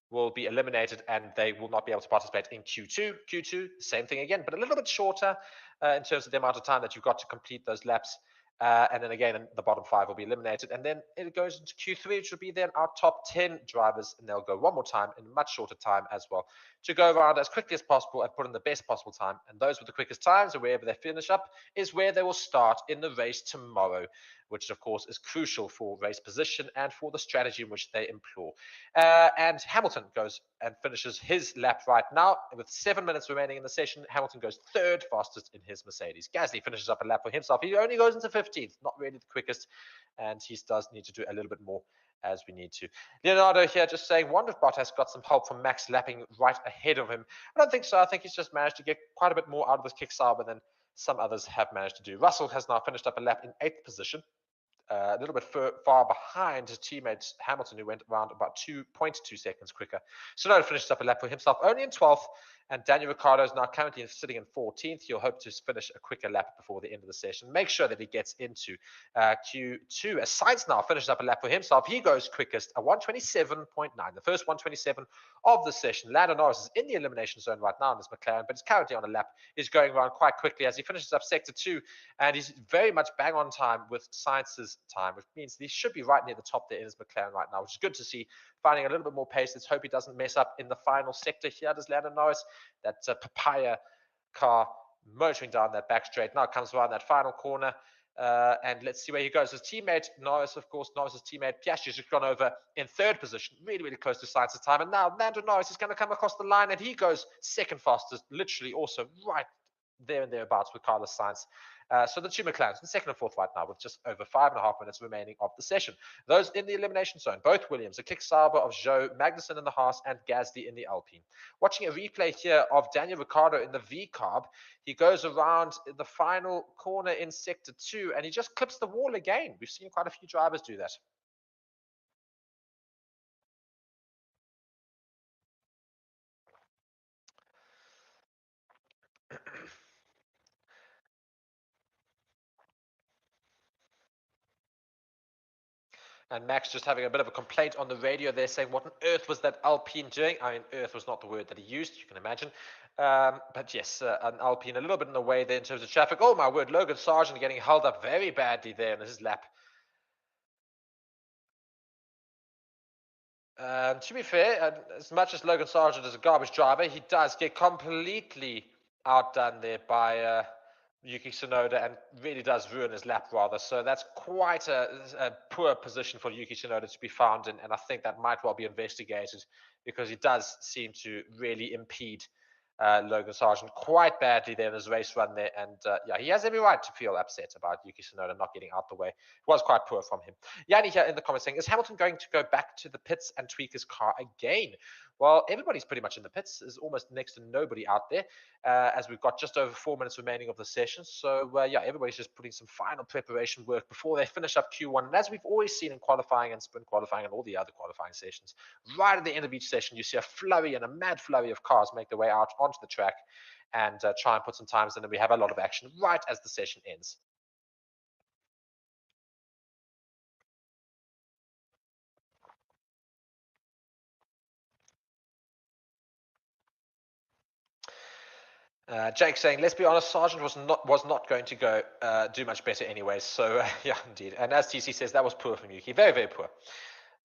will be eliminated, and they will not be able to participate in Q2. Q2, same thing again, but a little bit shorter in terms of the amount of time that you've got to complete those laps. And then again, the bottom 5 will be eliminated. And then it goes into Q3, which will be then our top 10 drivers. And they'll go one more time in a much shorter time as well to go around as quickly as possible and put in the best possible time. And those with the quickest times, or wherever they finish up, is where they will start in the race tomorrow, which of course is crucial for race position and for the strategy in which they employ. And Hamilton goes and finishes his lap right now with 7 minutes remaining in the session. Hamilton goes 3rd fastest in his Mercedes. Gasly finishes up a lap for himself. He only goes into 15th, not really the quickest, and he does need to do a little bit more as we need to. Leonardo here just saying, wonder if Bottas got some help from Max lapping right ahead of him. I don't think so. I think he's just managed to get quite a bit more out of this Kick Sauber than some others have managed to do. Russell has now finished up a lap in 8th position. a little bit far behind his teammate Hamilton, who went around about 2.2 seconds quicker. Tsunoda finishes up a lap for himself, only in 12th, and Daniel Ricciardo is now currently sitting in 14th. He'll hope to finish a quicker lap before the end of the session. Make sure that he gets into Q2. As Sainz now finishes up a lap for himself, he goes quickest, a 127.9, the first 127 of the session. Lando Norris is in the elimination zone right now in his McLaren, but he's currently on a lap. He's going around quite quickly as he finishes up sector 2, and he's very much bang on time with Sainz's time, which means he should be right near the top there in his McLaren right now, which is good to see. Finding a little bit more pace. Let's hope he doesn't mess up in the final sector here. Does Lando Norris, that papaya car motoring down that back straight, now comes around that final corner. And let's see where he goes. His teammate Norris, of course, Norris's teammate Piastri has gone over in 3rd position, really, really close to Sainz's time. And now Lando Norris is going to come across the line, and he goes 2nd fastest, literally also right there and thereabouts with Carlos Sainz. So the two McLarens in 2nd and 4th right now with just over 5.5 minutes remaining of the session. Those in the elimination zone, both Williams, a kick Sauber of Zhou, Magnussen in the Haas, and Gasly in the Alpine. Watching a replay here of Daniel Ricciardo in the V-Carb. He goes around the final corner in sector 2, and he just clips the wall again. We've seen quite a few drivers do that. And Max just having a bit of a complaint on the radio there, saying, what on earth was that Alpine doing? I mean, earth was not the word that he used, you can imagine. But yes, an Alpine a little bit in the way there in terms of traffic. Oh, my word, Logan Sargent getting held up very badly there in his lap. To be fair, as much as Logan Sargent is a garbage driver, he does get completely outdone there by Yuki Tsunoda, and really does ruin his lap rather. So that's quite a poor position for Yuki Tsunoda to be found in, and I think that might well be investigated, because he does seem to really impede Logan Sargent quite badly there in his race run there. And yeah, he has every right to feel upset about Yuki Tsunoda not getting out the way. It was quite poor from him. Yanni here in the comments saying, is Hamilton going to go back to the pits and tweak his car again? Well, everybody's pretty much in the pits. There's almost next to nobody out there, as we've got just over 4 minutes remaining of the session. So yeah, everybody's just putting some final preparation work before they finish up Q1. And as we've always seen in qualifying and sprint qualifying and all the other qualifying sessions, right at the end of each session, you see a flurry and a mad flurry of cars make their way out onto the track and try and put some times in, and we have a lot of action right as the session ends. Jake saying, let's be honest, Sargent was not going to go do much better anyways. So yeah, indeed. And as TC says, that was poor from Yuki. Very, very poor.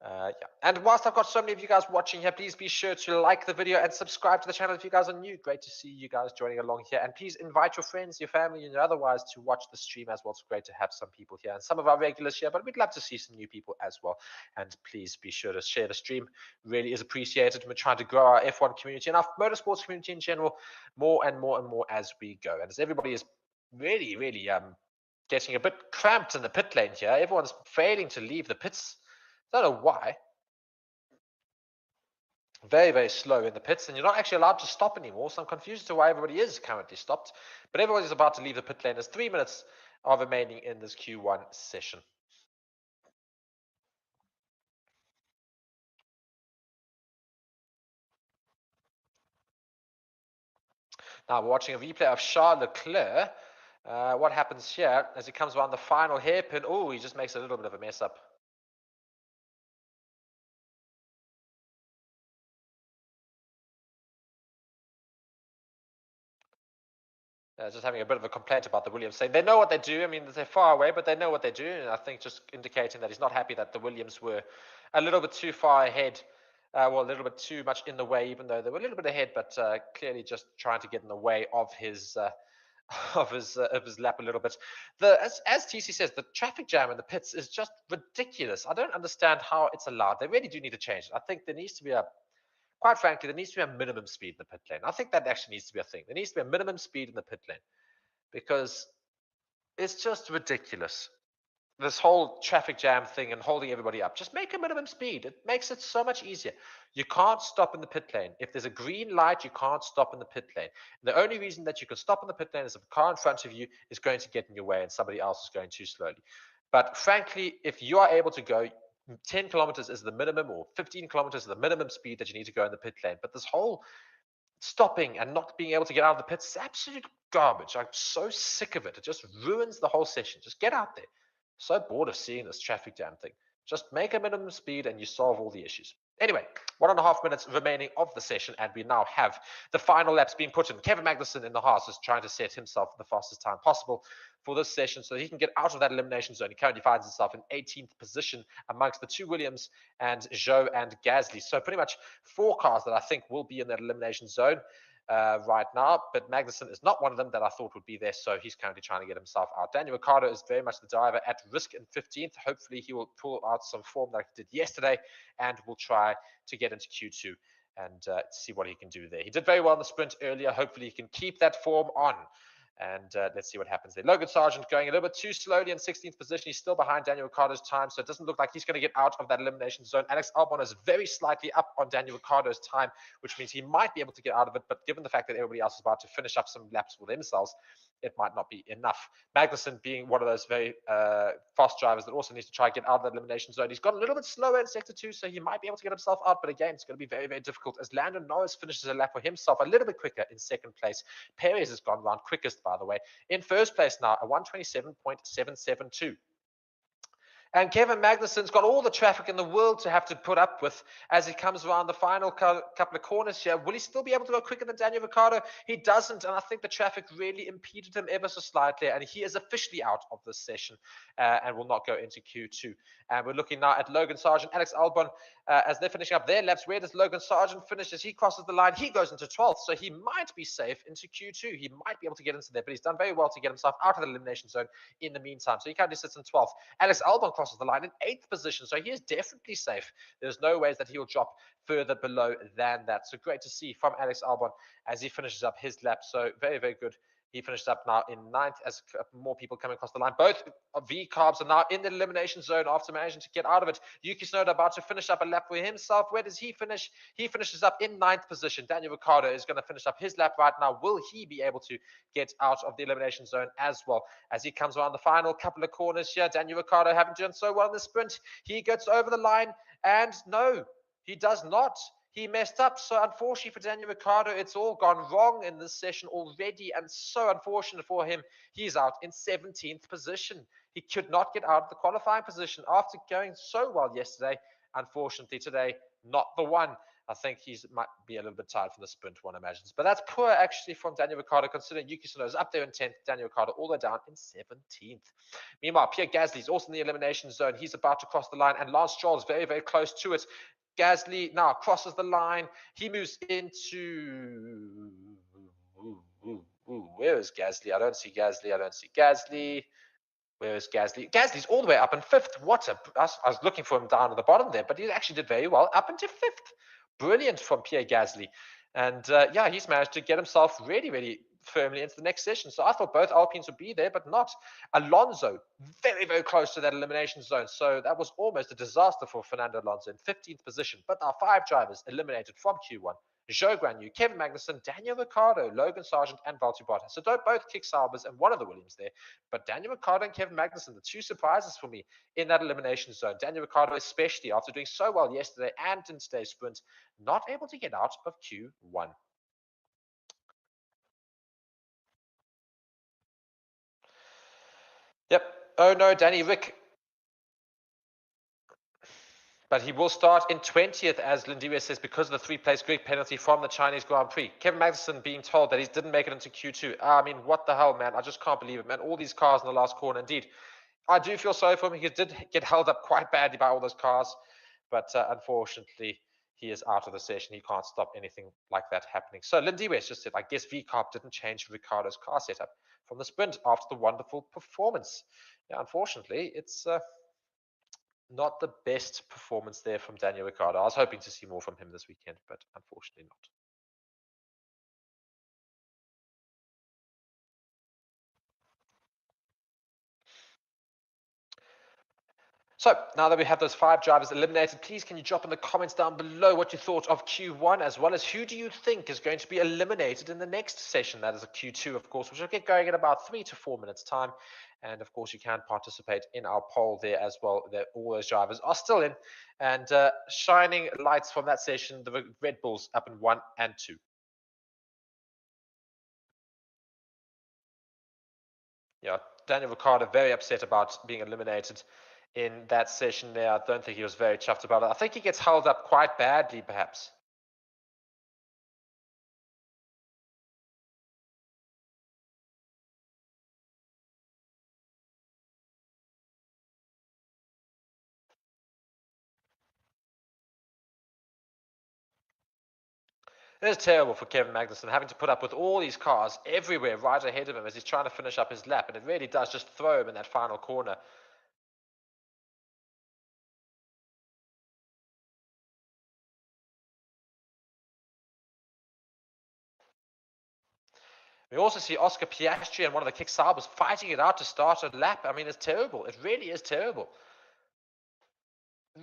Yeah. And whilst I've got so many of you guys watching here, please be sure to like the video and subscribe to the channel if you guys are new. Great to see you guys joining along here. And please invite your friends, your family, and otherwise to watch the stream as well. It's great to have some people here and some of our regulars here, but we'd love to see some new people as well. And please be sure to share the stream. Really is appreciated. We're trying to grow our F1 community and our motorsports community in general more and more and more as we go. And as everybody is really, really getting a bit cramped in the pit lane here, everyone's failing to leave the pits. I don't know why. Very, very slow in the pits, and you're not actually allowed to stop anymore. So I'm confused as to why everybody is currently stopped. But everybody's about to leave the pit lane. There's 3 minutes of remaining in this Q1 session. Now we're watching a replay of Charles Leclerc. What happens here as he comes around the final hairpin? Oh, he just makes a little bit of a mess up. Just having a bit of a complaint about the Williams, saying they know what they do. I mean, they're far away, but they know what they do. And I think just indicating that he's not happy that the Williams were a little bit too far ahead. Well, a little bit too much in the way, even though they were a little bit ahead, but clearly just trying to get in the way of his of his lap a little bit. As TC says, the traffic jam in the pits is just ridiculous. I don't understand how it's allowed. They really do need to change it. I think there needs to be quite frankly, there needs to be a minimum speed in the pit lane. I think that actually needs to be a thing. There needs to be a minimum speed in the pit lane, because it's just ridiculous. This whole traffic jam thing and holding everybody up. Just make a minimum speed. It makes it so much easier. You can't stop in the pit lane. If there's a green light, you can't stop in the pit lane. The only reason that you can stop in the pit lane is if a car in front of you is going to get in your way and somebody else is going too slowly. But frankly, if you are able to go 10 kilometers is the minimum, or 15 kilometers is the minimum speed that you need to go in the pit lane. But this whole stopping and not being able to get out of the pits is absolute garbage. I'm so sick of it. It just ruins the whole session. Just get out there. So bored of seeing this traffic jam thing. Just make a minimum speed and you solve all the issues. Anyway, 1.5 minutes remaining of the session, and we now have the final laps being put in. Kevin Magnussen in the Haas is trying to set himself the fastest time possible for this session so he can get out of that elimination zone. He currently finds himself in 18th position amongst the two Williams and Zhou and Gasly. So pretty much 4 cars that I think will be in that elimination zone right now, but Magnussen is not one of them that I thought would be there, so he's currently trying to get himself out. Daniel Ricciardo is very much the driver at risk in 15th. Hopefully he will pull out some form like he did yesterday and will try to get into Q2 and see what he can do there. He did very well in the sprint earlier. Hopefully he can keep that form on. And let's see what happens there. Logan Sargent going a little bit too slowly in 16th position. He's still behind Daniel Ricciardo's time, so it doesn't look like he's going to get out of that elimination zone. Alex Albon is very slightly up on Daniel Ricciardo's time, which means he might be able to get out of it. But given the fact that everybody else is about to finish up some laps for themselves, it might not be enough. Magnussen being one of those very fast drivers that also needs to try and get out of that elimination zone. He's got a little bit slower in sector 2, so he might be able to get himself out. But again, it's going to be very, very difficult as Lando Norris finishes a lap for himself a little bit quicker in second place. Perez has gone round quickest, by the way. In first place now, a 127.772. And Kevin Magnussen's got all the traffic in the world to have to put up with as he comes around the final couple of corners here. Will he still be able to go quicker than Daniel Ricciardo? He doesn't, and I think the traffic really impeded him ever so slightly, and he is officially out of this session and will not go into Q2. And we're looking now at Logan Sargent, Alex Albon, as they're finishing up their laps. Where does Logan Sargent finish? As he crosses the line, he goes into 12th, so he might be safe into Q2. He might be able to get into there, but he's done very well to get himself out of the elimination zone in the meantime. So he currently sits in 12th. Alex Albon crosses the line in 8th position, so he is definitely safe. There's no ways that he will drop further below than that. So great to see from Alex Albon as he finishes up his lap. So very, very good. He finished up now in 9th as more people come across the line. Both V-Carbs are now in the elimination zone after managing to get out of it. Yuki Tsunoda about to finish up a lap for himself. Where does he finish? He finishes up in 9th position. Daniel Ricciardo is going to finish up his lap right now. Will he be able to get out of the elimination zone as well? As he comes around the final couple of corners here, Daniel Ricciardo having done so well in the sprint. He gets over the line, and no, he does not. He messed up. So unfortunately for Daniel Ricciardo, it's all gone wrong in this session already. And so unfortunate for him, he's out in 17th position. He could not get out of the qualifying position after going so well yesterday. Unfortunately today, not the one. I think he might be a little bit tired from the sprint, one imagines. But that's poor actually from Daniel Ricciardo, considering Yuki Tsunoda is up there in 10th, Daniel Ricciardo all the way down in 17th. Meanwhile, Pierre Gasly is also in the elimination zone. He's about to cross the line, and Lance Stroll is very, very close to it. Gasly now crosses the line. He moves into... Where is Gasly? I don't see Gasly. Where is Gasly? Gasly's all the way up in 5th. I was looking for him down at the bottom there, but he actually did very well up into 5th. Brilliant from Pierre Gasly. And yeah, he's managed to get himself really, really firmly into the next session. So I thought both Alpines would be there, but not. Alonso, very, very close to that elimination zone. So that was almost a disaster for Fernando Alonso in 15th position. But now 5 drivers eliminated from Q1. Zhou Guanyu, Kevin Magnussen, Daniel Ricciardo, Logan Sargent, and Valtteri Bottas. So don't both kick Saubers and one of the Williams there. But Daniel Ricciardo and Kevin Magnussen, the 2 surprises for me in that elimination zone. Daniel Ricciardo, especially after doing so well yesterday and in today's sprint, not able to get out of Q1. Yep. Oh no, Danny Rick. But he will start in 20th, as Lindiwe says, because of the 3-place grid penalty from the Chinese Grand Prix. Kevin Magnussen being told that he didn't make it into Q2. I mean, what the hell, man? I just can't believe it, man. All these cars in the last corner. Indeed, I do feel sorry for him. He did get held up quite badly by all those cars. But unfortunately, he is out of the session. He can't stop anything like that happening. So Lindiwe just said, I guess VCARB didn't change Ricciardo's car setup from the sprint after the wonderful performance. Yeah, unfortunately, it's... not the best performance there from Daniel Ricciardo. I was hoping to see more from him this weekend, but unfortunately not. So now that we have those 5 drivers eliminated, please can you drop in the comments down below what you thought of Q1, as well as who do you think is going to be eliminated in the next session. That is a Q2, of course, which will get going in about 3 to 4 minutes time. And of course, you can participate in our poll there as well. That all those drivers are still in, and shining lights from that session, the Red Bulls up in 1 and 2. Yeah, Daniel Ricciardo very upset about being eliminated in that session there. I don't think he was very chuffed about it. I think he gets held up quite badly, perhaps. It is terrible for Kevin Magnussen having to put up with all these cars everywhere right ahead of him as he's trying to finish up his lap, and it really does just throw him in that final corner. We also see Oscar Piastri and one of the Kick Saubers fighting it out to start a lap. I mean, it's terrible. It really is terrible.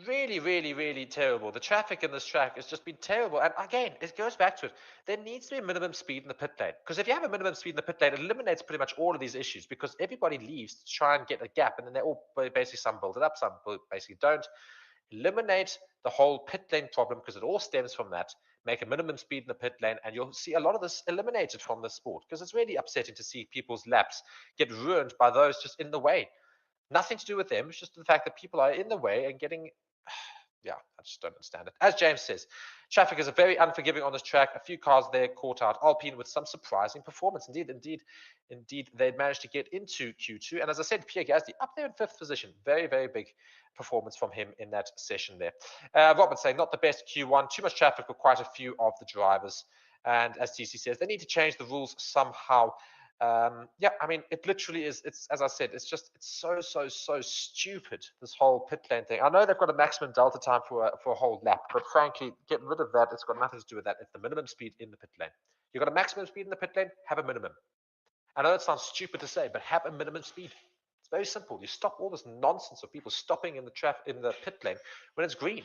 Really, really, really terrible. The traffic in this track has just been terrible. And again, it goes back to it. There needs to be a minimum speed in the pit lane. Because if you have a minimum speed in the pit lane, it eliminates pretty much all of these issues, because everybody leaves to try and get a gap. And then they all basically, some build it up, some basically don't. Eliminate the whole pit lane problem, because it all stems from that. Make a minimum speed in the pit lane, and you'll see a lot of this eliminated from the sport, because it's really upsetting to see people's laps get ruined by those just in the way. Nothing to do with them. It's just the fact that people are in the way and getting, yeah, I just don't understand it. As James says, traffic is very unforgiving on this track. A few cars there caught out Alpine with some surprising performance. Indeed, they managed to get into Q2. And as I said, Pierre Gasly up there in 5th position. Very, very big performance from him in that session there. Robert saying, not the best Q1. Too much traffic for quite a few of the drivers. And as TC says, they need to change the rules somehow. Yeah, I mean, it literally is. It's, as I said, it's so stupid, this whole pit lane thing. I know they've got a maximum delta time for a whole lap, but frankly, get rid of that. It's got nothing to do with that. It's the minimum speed in the pit lane. You've got a maximum speed in the pit lane, have a minimum. I know it sounds stupid to say, but have a minimum speed. It's very simple. You stop all this nonsense of people stopping in the pit lane when it's green,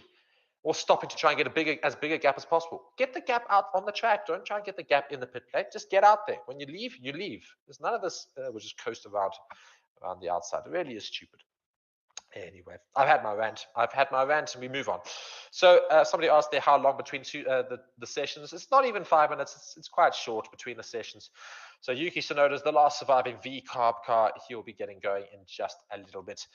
or stopping to try and get as big a gap as possible. Get the gap out on the track. Don't try and get the gap in the pit lane. Just get out there. When you leave, you leave. There's none of this, we'll just coast around the outside. It really is stupid. Anyway, I've had my rant, and we move on. So somebody asked there how long between the sessions. It's not even 5 minutes. It's quite short between the sessions. So Yuki Tsunoda's the last surviving V-carb car. He'll be getting going in just a little bit.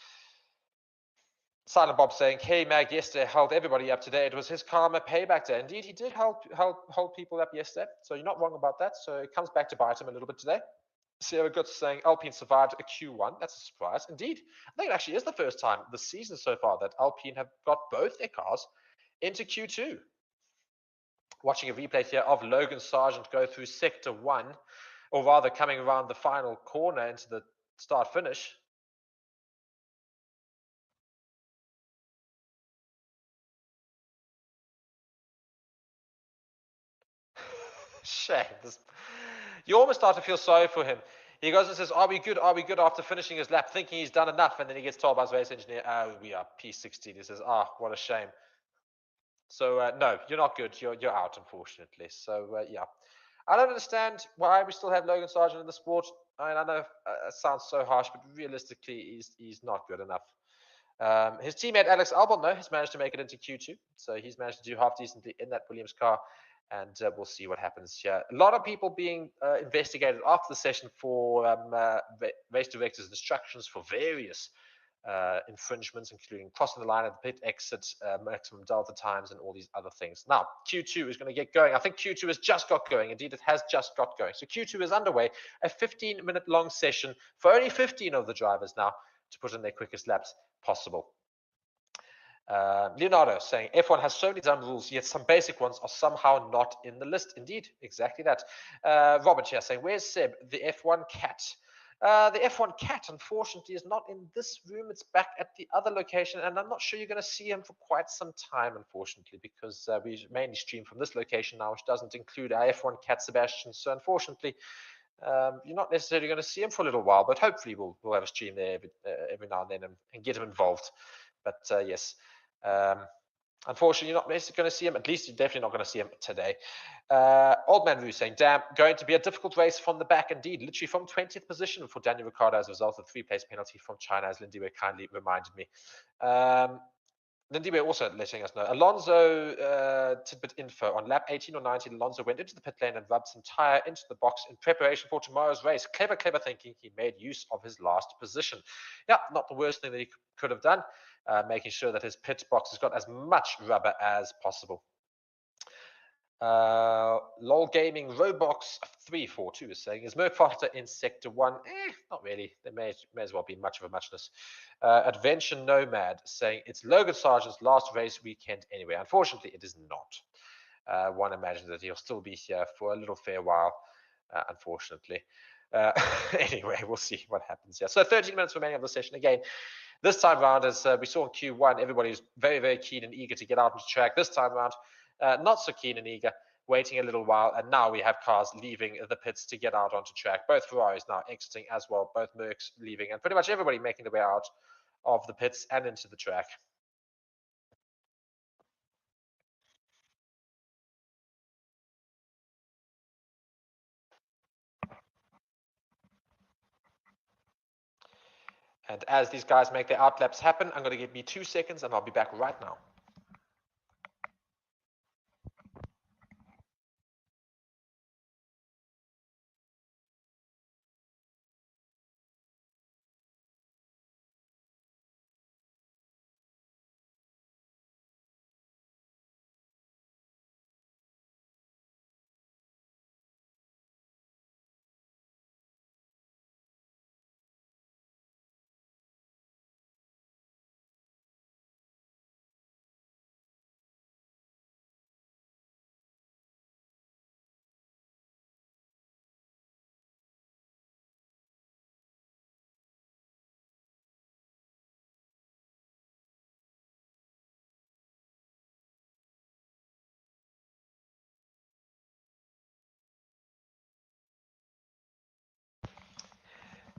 Silent Bob saying, hey, Mag yesterday held everybody up today. It was his karma payback day. Indeed, he did hold people up yesterday. So you're not wrong about that. So it comes back to bite him a little bit today. Sierra Goods saying Alpine survived a Q1. That's a surprise. Indeed, I think it actually is the first time this season so far that Alpine have got both their cars into Q2. Watching a replay here of Logan Sargent go through Sector 1, or rather coming around the final corner into the start-finish. Shame. You almost start to feel sorry for him. He goes and says, are we good? Are we good, after finishing his lap, thinking he's done enough? And then he gets told by his race engineer, oh, we are P16. He says, what a shame. So, no, you're not good. You're out, unfortunately. So, yeah. I don't understand why we still have Logan Sargent in the sport. I mean, I know it sounds so harsh, but realistically, he's not good enough. His teammate Alex Albon, though, has managed to make it into Q2. So he's managed to do half decently in that Williams car. And we'll see what happens here. A lot of people being investigated after the session for race directors' instructions for various infringements, including crossing the line at the pit exit, maximum delta times, and all these other things. Now, Q2 is going to get going. I think Q2 has just got going. Indeed, it has just got going. So Q2 is underway, a 15-minute long session for only 15 of the drivers now to put in their quickest laps possible. Leonardo saying F1 has so many dumb rules, yet some basic ones are somehow not in the list. Indeed, exactly that. Robert here saying, where's Seb, the F1 cat? The F1 cat, unfortunately, is not in this room. It's back at the other location, and I'm not sure you're going to see him for quite some time, unfortunately, because we mainly stream from this location now, which doesn't include our F1 cat, Sebastian. So unfortunately, you're not necessarily going to see him for a little while, but hopefully we'll have a stream there every now and then and get him involved. But yes, unfortunately, you're not necessarily going to see him. At least you're definitely not going to see him today. Old Man Roo saying, damn, going to be a difficult race from the back indeed. Literally from 20th position for Daniel Ricciardo as a result of the 3-place penalty from China, as Lindy kindly reminded me. Lindy, we're also letting us know. Alonso tidbit info. On lap 18 or 19, Alonso went into the pit lane and rubbed some tyre into the box in preparation for tomorrow's race. Clever thinking. He made use of his last position. Yeah, not the worst thing that he could have done, making sure that his pit box has got as much rubber as possible. LOL Gaming Roblox 342 is saying, is Merc faster in Sector 1? Not really. There may as well be much of a muchness. Adventure Nomad saying, it's Logan Sargent's last race weekend anyway. Unfortunately, it is not. One imagines that he'll still be here for a little fair while, unfortunately. Anyway, we'll see what happens here. So 13 minutes remaining of the session. Again, this time around, as we saw in Q1, everybody was very keen and eager to get out on the track. This time around, not so keen and eager, waiting a little while, and now we have cars leaving the pits to get out onto track. Both Ferraris now exiting as well, both Mercs leaving, and pretty much everybody making their way out of the pits and into the track. And as these guys make their outlaps happen, I'm going to give me 2 seconds and I'll be back right now.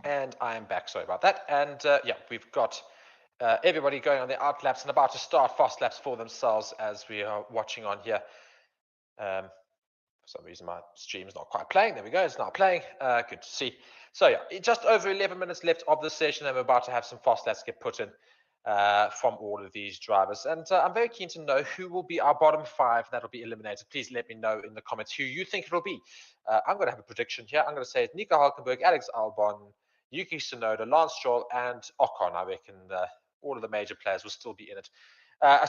And I am back. Sorry about that. And yeah, we've got everybody going on their out laps and about to start fast laps for themselves as we are watching on here. For some reason, my stream is not quite playing. There we go. It's not playing. Good to see. So yeah, just over 11 minutes left of the session, and we're about to have some fast laps get put in from all of these drivers. And I'm very keen to know who will be our bottom 5 that will be eliminated. Please let me know in the comments who you think it will be. I'm going to have a prediction here. I'm going to say it's Nico Hulkenberg, Alex Albon, Yuki Tsunoda, Lance Stroll, and Ocon. I reckon all of the major players will still be in it.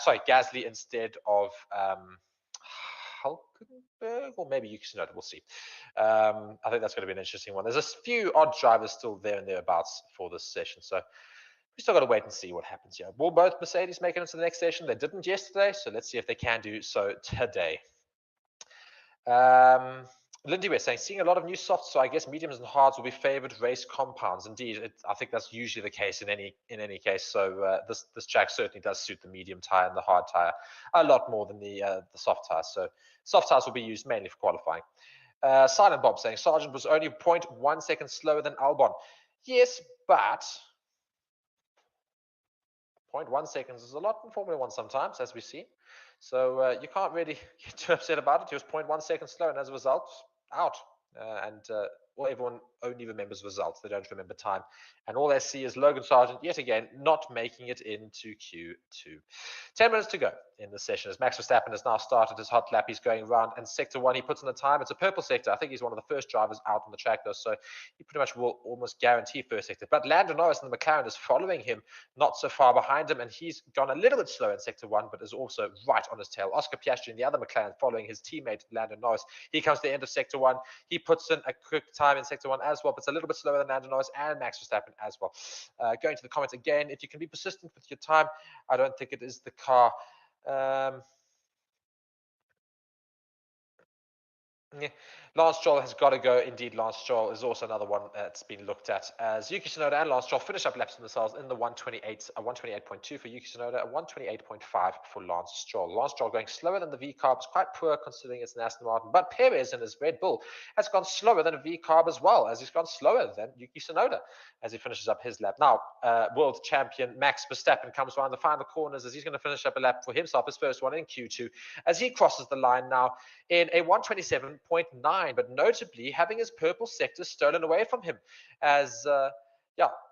Sorry, Gasly instead of Hulkenberg, or maybe Yuki Tsunoda. We'll see. I think that's going to be an interesting one. There's a few odd drivers still there and thereabouts for this session, so we still got to wait and see what happens here. Will both Mercedes make it into the next session? They didn't yesterday, so let's see if they can do so today. Lindy, we're saying, seeing a lot of new softs, so I guess mediums and hards will be favored race compounds. Indeed, I think that's usually the case in any case. So this track certainly does suit the medium tire and the hard tire a lot more than the soft tires. So soft tires will be used mainly for qualifying. Silent Bob saying Sargent was only 0.1 seconds slower than Albon. Yes, but 0.1 seconds is a lot in Formula One sometimes, as we see. So you can't really get too upset about it. He was 0.1 seconds slow, and as a result, out. Well, everyone only remembers results. They don't remember time. And all they see is Logan Sargent, yet again, not making it into Q2. 10 minutes to go in the session as Max Verstappen has now started his hot lap. He's going around, and sector 1, he puts in the time. It's a purple sector. I think he's one of the first drivers out on the track, though, so he pretty much will almost guarantee first sector. But Lando Norris in the McLaren is following him, not so far behind him, and he's gone a little bit slow in sector 1, but is also right on his tail. Oscar Piastri in the other McLaren following his teammate Lando Norris. He comes to the end of sector 1. He puts in a quick time in sector 1 as well, but it's a little bit slower than Lando Norris and Max Verstappen as well. Going to the comments again, if you can be persistent with your time, I don't think it is the car. Yeah. Lance Stroll has got to go. Indeed, Lance Stroll is also another one that's been looked at, as Yuki Tsunoda and Lance Stroll finish up laps themselves in the 128.2 for Yuki Tsunoda, a 128.5 for Lance Stroll. Lance Stroll going slower than the V-carb is quite poor considering it's an Aston Martin, but Perez in his Red Bull has gone slower than a V-carb as well, as he's gone slower than Yuki Tsunoda as he finishes up his lap. Now, world champion Max Verstappen comes around the final corners as he's going to finish up a lap for himself, his first one in Q2, as he crosses the line now in a 127.9, but notably having his purple sector stolen away from him as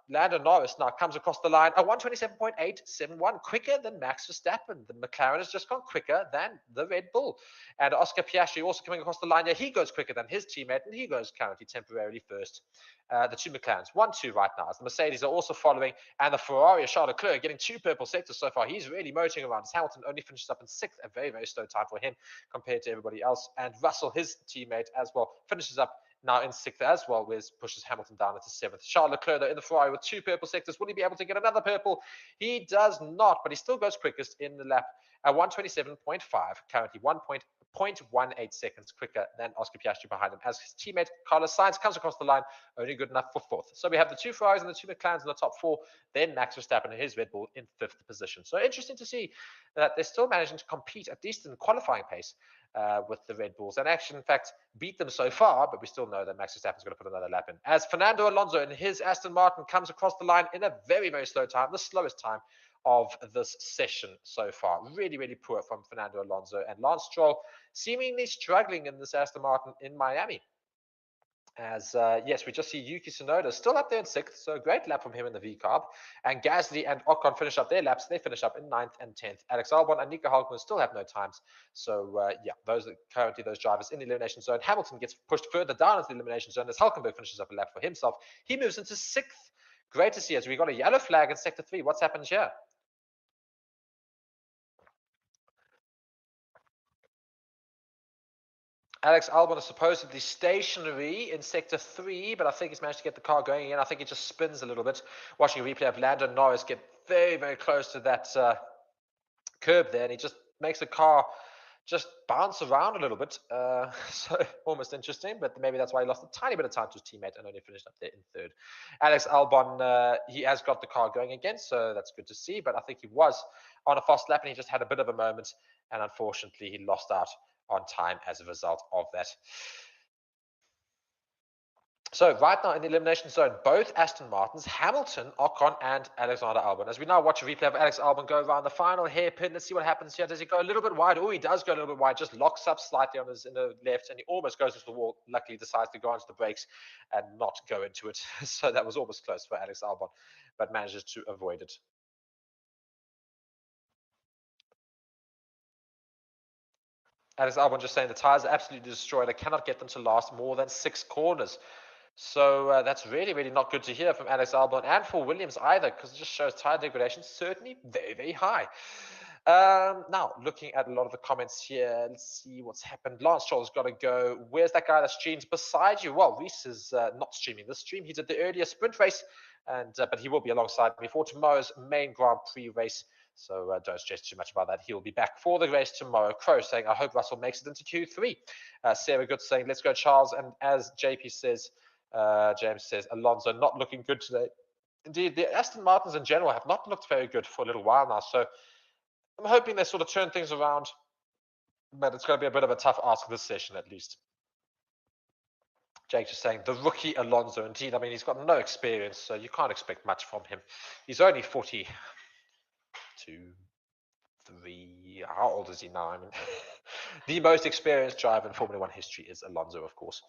Lando Norris now comes across the line, a 127.871, quicker than Max Verstappen. The McLaren has just gone quicker than the Red Bull. And Oscar Piastri also coming across the line. Yeah, he goes quicker than his teammate, and he goes currently temporarily first. The two McLarens, 1-2 right now, as the Mercedes are also following, and the Ferrari, Charles Leclerc, getting two purple sectors so far. He's really motoring around. Hamilton only finishes up in sixth, a very, very slow time for him compared to everybody else. And Russell, his teammate as well, finishes up now in sixth as well, which pushes Hamilton down into seventh. Charles Leclerc, though, in the Ferrari with two purple sectors. Will he be able to get another purple? He does not, but he still goes quickest in the lap at 127.5, currently 0.18 seconds quicker than Oscar Piastri behind him, as his teammate Carlos Sainz comes across the line, only good enough for fourth. So we have the two Ferraris and the two McLarens in the top four, then Max Verstappen and his Red Bull in fifth position. So interesting to see that they're still managing to compete, at least in qualifying pace, with the Red Bulls, and actually, in fact, beat them so far, but we still know that Max Verstappen's going to put another lap in. As Fernando Alonso in his Aston Martin comes across the line in a very, very slow time, the slowest time of this session so far. Really, really poor from Fernando Alonso, and Lance Stroll seemingly struggling in this Aston Martin in Miami. As yes, we just see Yuki Tsunoda still up there in sixth, so a great lap from him in the V-carb. And Gasly and Ocon finish up their laps. They finish up in ninth and 10th. Alex Albon and Nico Hulkenberg still have no times. So yeah, those are currently those drivers in the elimination zone. Hamilton gets pushed further down into the elimination zone as Hulkenberg finishes up a lap for himself. He moves into sixth. Great to see as we got a yellow flag in sector 3. What's happened here? Alex Albon is supposedly stationary in sector 3, but I think he's managed to get the car going again. I think it just spins a little bit. Watching a replay of Lando Norris get very, very close to that curb there, and he just makes the car just bounce around a little bit. So almost interesting, but maybe that's why he lost a tiny bit of time to his teammate and only finished up there in third. Alex Albon, he has got the car going again, so that's good to see, but I think he was on a fast lap and he just had a bit of a moment, and unfortunately he lost out on time as a result of that. So right now in the elimination zone, both Aston Martins, Hamilton, Ocon, and Alexander Albon. As we now watch a replay of Alex Albon go around the final hairpin, let's see what happens here. Does he go a little bit wide? Oh, he does go a little bit wide, just locks up slightly on his in the left, and he almost goes into the wall. Luckily, decides to go onto the brakes and not go into it. So that was almost close for Alex Albon, but manages to avoid it. Alex Albon just saying the tires are absolutely destroyed. I cannot get them to last more than 6 corners. So that's really, really not good to hear from Alex Albon and for Williams either, because it just shows tire degradation certainly very, very high. Now, looking at a lot of the comments here, let's see what's happened. Lance Stroll's got to go. Where's that guy that streams beside you? Well, Reese is not streaming this stream. He did the earlier sprint race, and but he will be alongside me for tomorrow's main Grand Prix race. So don't stress too much about that. He'll be back for the race tomorrow. Crow saying, I hope Russell makes it into Q3. Sarah Good saying, let's go, Charles. And as JP says, James says, Alonso not looking good today. Indeed, the Aston Martins in general have not looked very good for a little while now. So I'm hoping they sort of turn things around. But it's going to be a bit of a tough ask this session, at least. Jake just saying, the rookie Alonso. Indeed, I mean, he's got no experience, so you can't expect much from him. He's only 42, 3. How old is he now? I mean, the most experienced driver in Formula One history is Alonso, of course.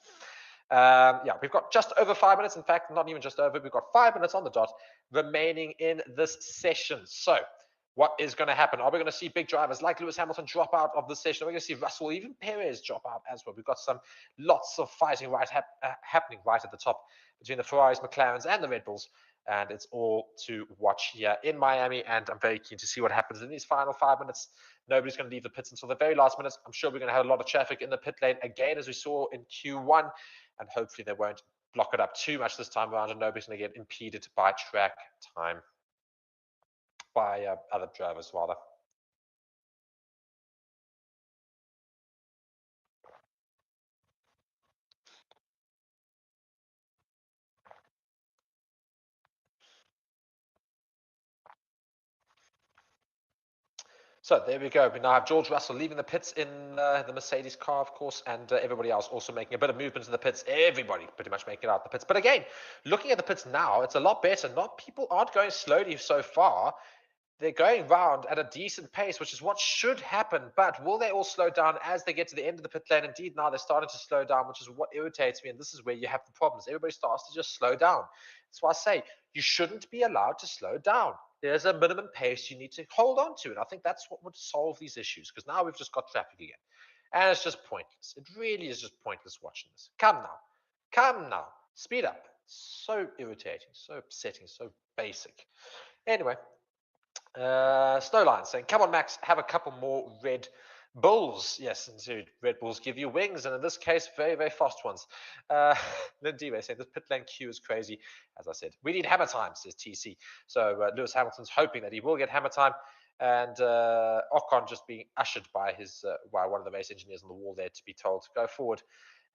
Yeah, we've got just over 5 minutes. In fact, not even just over. We've got 5 minutes on the dot remaining in this session. So what is going to happen? Are we going to see big drivers like Lewis Hamilton drop out of the session? Are we going to see Russell, even Perez drop out as well? We've got lots of fighting happening right at the top between the Ferraris, McLarens, and the Red Bulls. And it's all to watch here in Miami. And I'm very keen to see what happens in these final 5 minutes. Nobody's going to leave the pits until the very last minutes. I'm sure we're going to have a lot of traffic in the pit lane again, as we saw in Q1. And hopefully they won't block it up too much this time around, and nobody's going to get impeded by track time, by other drivers rather. So there we go. We now have George Russell leaving the pits in the Mercedes car, of course, and everybody else also making a bit of movement in the pits. Everybody pretty much making it out the pits. But again, looking at the pits now, it's a lot better. People aren't going slowly so far. They're going round at a decent pace, which is what should happen. But will they all slow down as they get to the end of the pit lane? Indeed, now they're starting to slow down, which is what irritates me. And this is where you have the problems. Everybody starts to just slow down. That's why I say you shouldn't be allowed to slow down. There's a minimum pace you need to hold on to. And I think that's what would solve these issues, because now we've just got traffic again. And it's just pointless. It really is just pointless watching this. Come now. Come now. Speed up. So irritating, so upsetting, so basic. Anyway. Snowline saying, come on, Max, have a couple more Red Bulls. Yes, indeed, Red Bulls give you wings, and in this case, very, very fast ones. Lindy saying, this pit lane queue is crazy. As I said, we need hammer time, says TC. So Lewis Hamilton's hoping that he will get hammer time, and Ocon just being ushered by by one of the race engineers on the wall there to be told to go forward,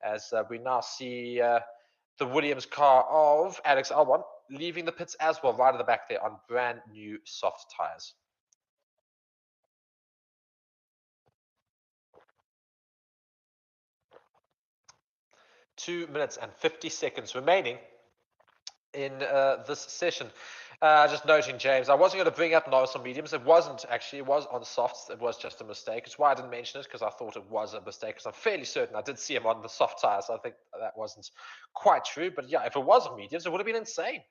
as we now see the Williams car of Alex Albon leaving the pits as well, right at the back there on brand new soft tires. Two minutes and 50 seconds remaining in this session. Just noting, James, I wasn't going to bring up Norris on mediums. It wasn't actually. It was on softs. It was just a mistake. It's why I didn't mention it, because I thought it was a mistake, because I'm fairly certain I did see him on the soft tires. So I think that wasn't quite true. But yeah, if it was on mediums, it would have been insane.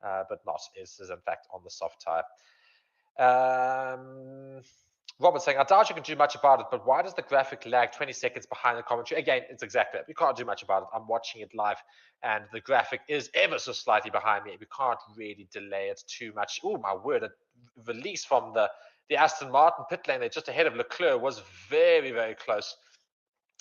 But not. It is in fact on the soft tire. Robert saying, I doubt you can do much about it, but why does the graphic lag 20 seconds behind the commentary? Again, it's exactly that. We can't do much about it. I'm watching it live, and the graphic is ever so slightly behind me. We can't really delay it too much. Oh, my word. A release from the Aston Martin pit lane there just ahead of Leclerc was very, very close.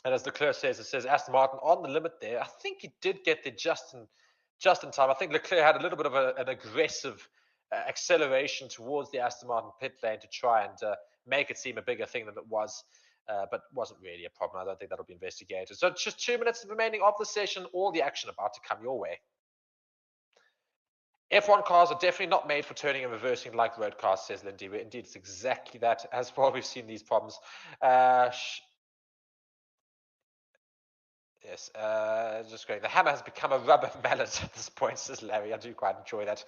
And as Leclerc says, it says Aston Martin on the limit there. I think he did get there just in time. I think Leclerc had a little bit of an aggressive acceleration towards the Aston Martin pit lane to try and make it seem a bigger thing than it was, but wasn't really a problem. I don't think that'll be investigated. So just 2 minutes remaining of the session, all the action about to come your way. F1 cars are definitely not made for turning and reversing like road cars, says Lindy. Indeed, it's exactly that. As far as we've seen these problems. Yes, just great. The hammer has become a rubber mallet at this point, says Larry. I do quite enjoy that.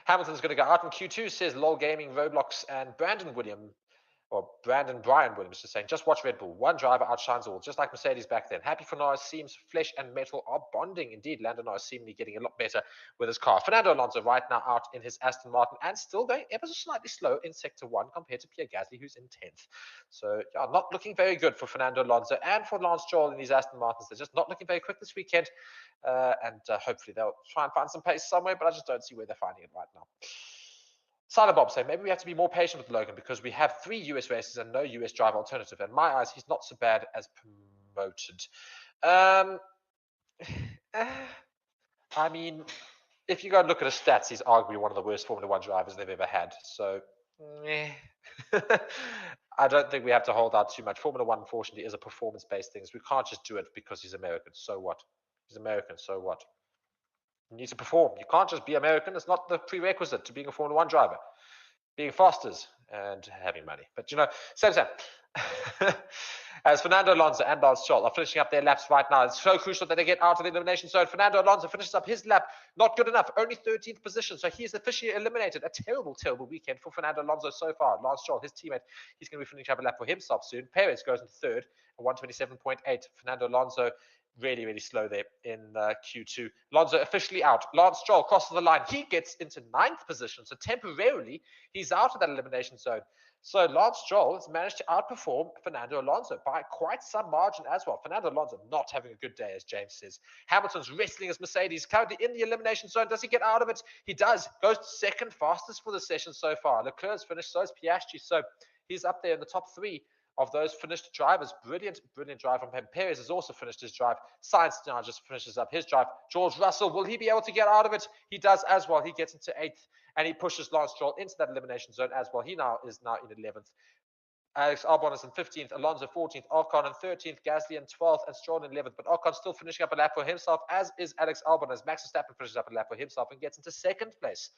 Hamilton's going to go out in Q2, says LOL Gaming, Roblox, and Brandon Brian Williams is saying, just watch Red Bull. One driver outshines all, just like Mercedes back then. Happy for Norris. Seems flesh and metal are bonding. Indeed, Lando Norris seemingly getting a lot better with his car. Fernando Alonso right now out in his Aston Martin and still going ever so slightly slow in Sector 1 compared to Pierre Gasly, who's in 10th. So, yeah, not looking very good for Fernando Alonso and for Lance Stroll in these Aston Martins. They're just not looking very quick this weekend. And hopefully they'll try and find some pace somewhere, but I just don't see where they're finding it right now. Silent Bob saying, maybe we have to be more patient with Logan because we have 3 US races and no US driver alternative. In my eyes, he's not so bad as promoted. I mean, if you go and look at his stats, he's arguably one of the worst Formula 1 drivers they've ever had. So, I don't think we have to hold out too much. Formula 1, unfortunately, is a performance-based thing. So we can't just do it because he's American. So what? He's American, so what? You need to perform. You can't just be American. It's not the prerequisite to being a Formula 1 driver. Being fast is and having money. But, same. As Fernando Alonso and Lance Stroll are finishing up their laps right now, it's so crucial that they get out of the elimination zone. Fernando Alonso finishes up his lap. Not good enough. Only 13th position. So he is officially eliminated. A terrible, terrible weekend for Fernando Alonso so far. Lance Stroll, his teammate, he's going to be finishing up a lap for himself soon. Perez goes into third at 127.8. Fernando Alonso really, really slow there in Q2. Alonso officially out. Lance Stroll crosses the line. He gets into 9th position. So temporarily, he's out of that elimination zone. So Lance Stroll has managed to outperform Fernando Alonso by quite some margin as well. Fernando Alonso not having a good day, as James says. Hamilton's wrestling his Mercedes, currently in the elimination zone. Does he get out of it? He does. Goes to second fastest for the session so far. Leclerc's finished, so is Piastri. So he's up there in the top 3 of those finished drivers. Brilliant drive from him. Perez has also finished his drive. Sainz now just finishes up his drive. George Russell, will he be able to get out of it? He does as well. He gets into 8th, and he pushes Lance Stroll into that elimination zone as well. He is now in 11th. Alex Albon is in 15th, Alonso 14th, Ocon in 13th, Gasly in 12th, and Stroll in 11th. But Ocon still finishing up a lap for himself, as is Alex Albon, as Max Verstappen finishes up a lap for himself and gets into 2nd place.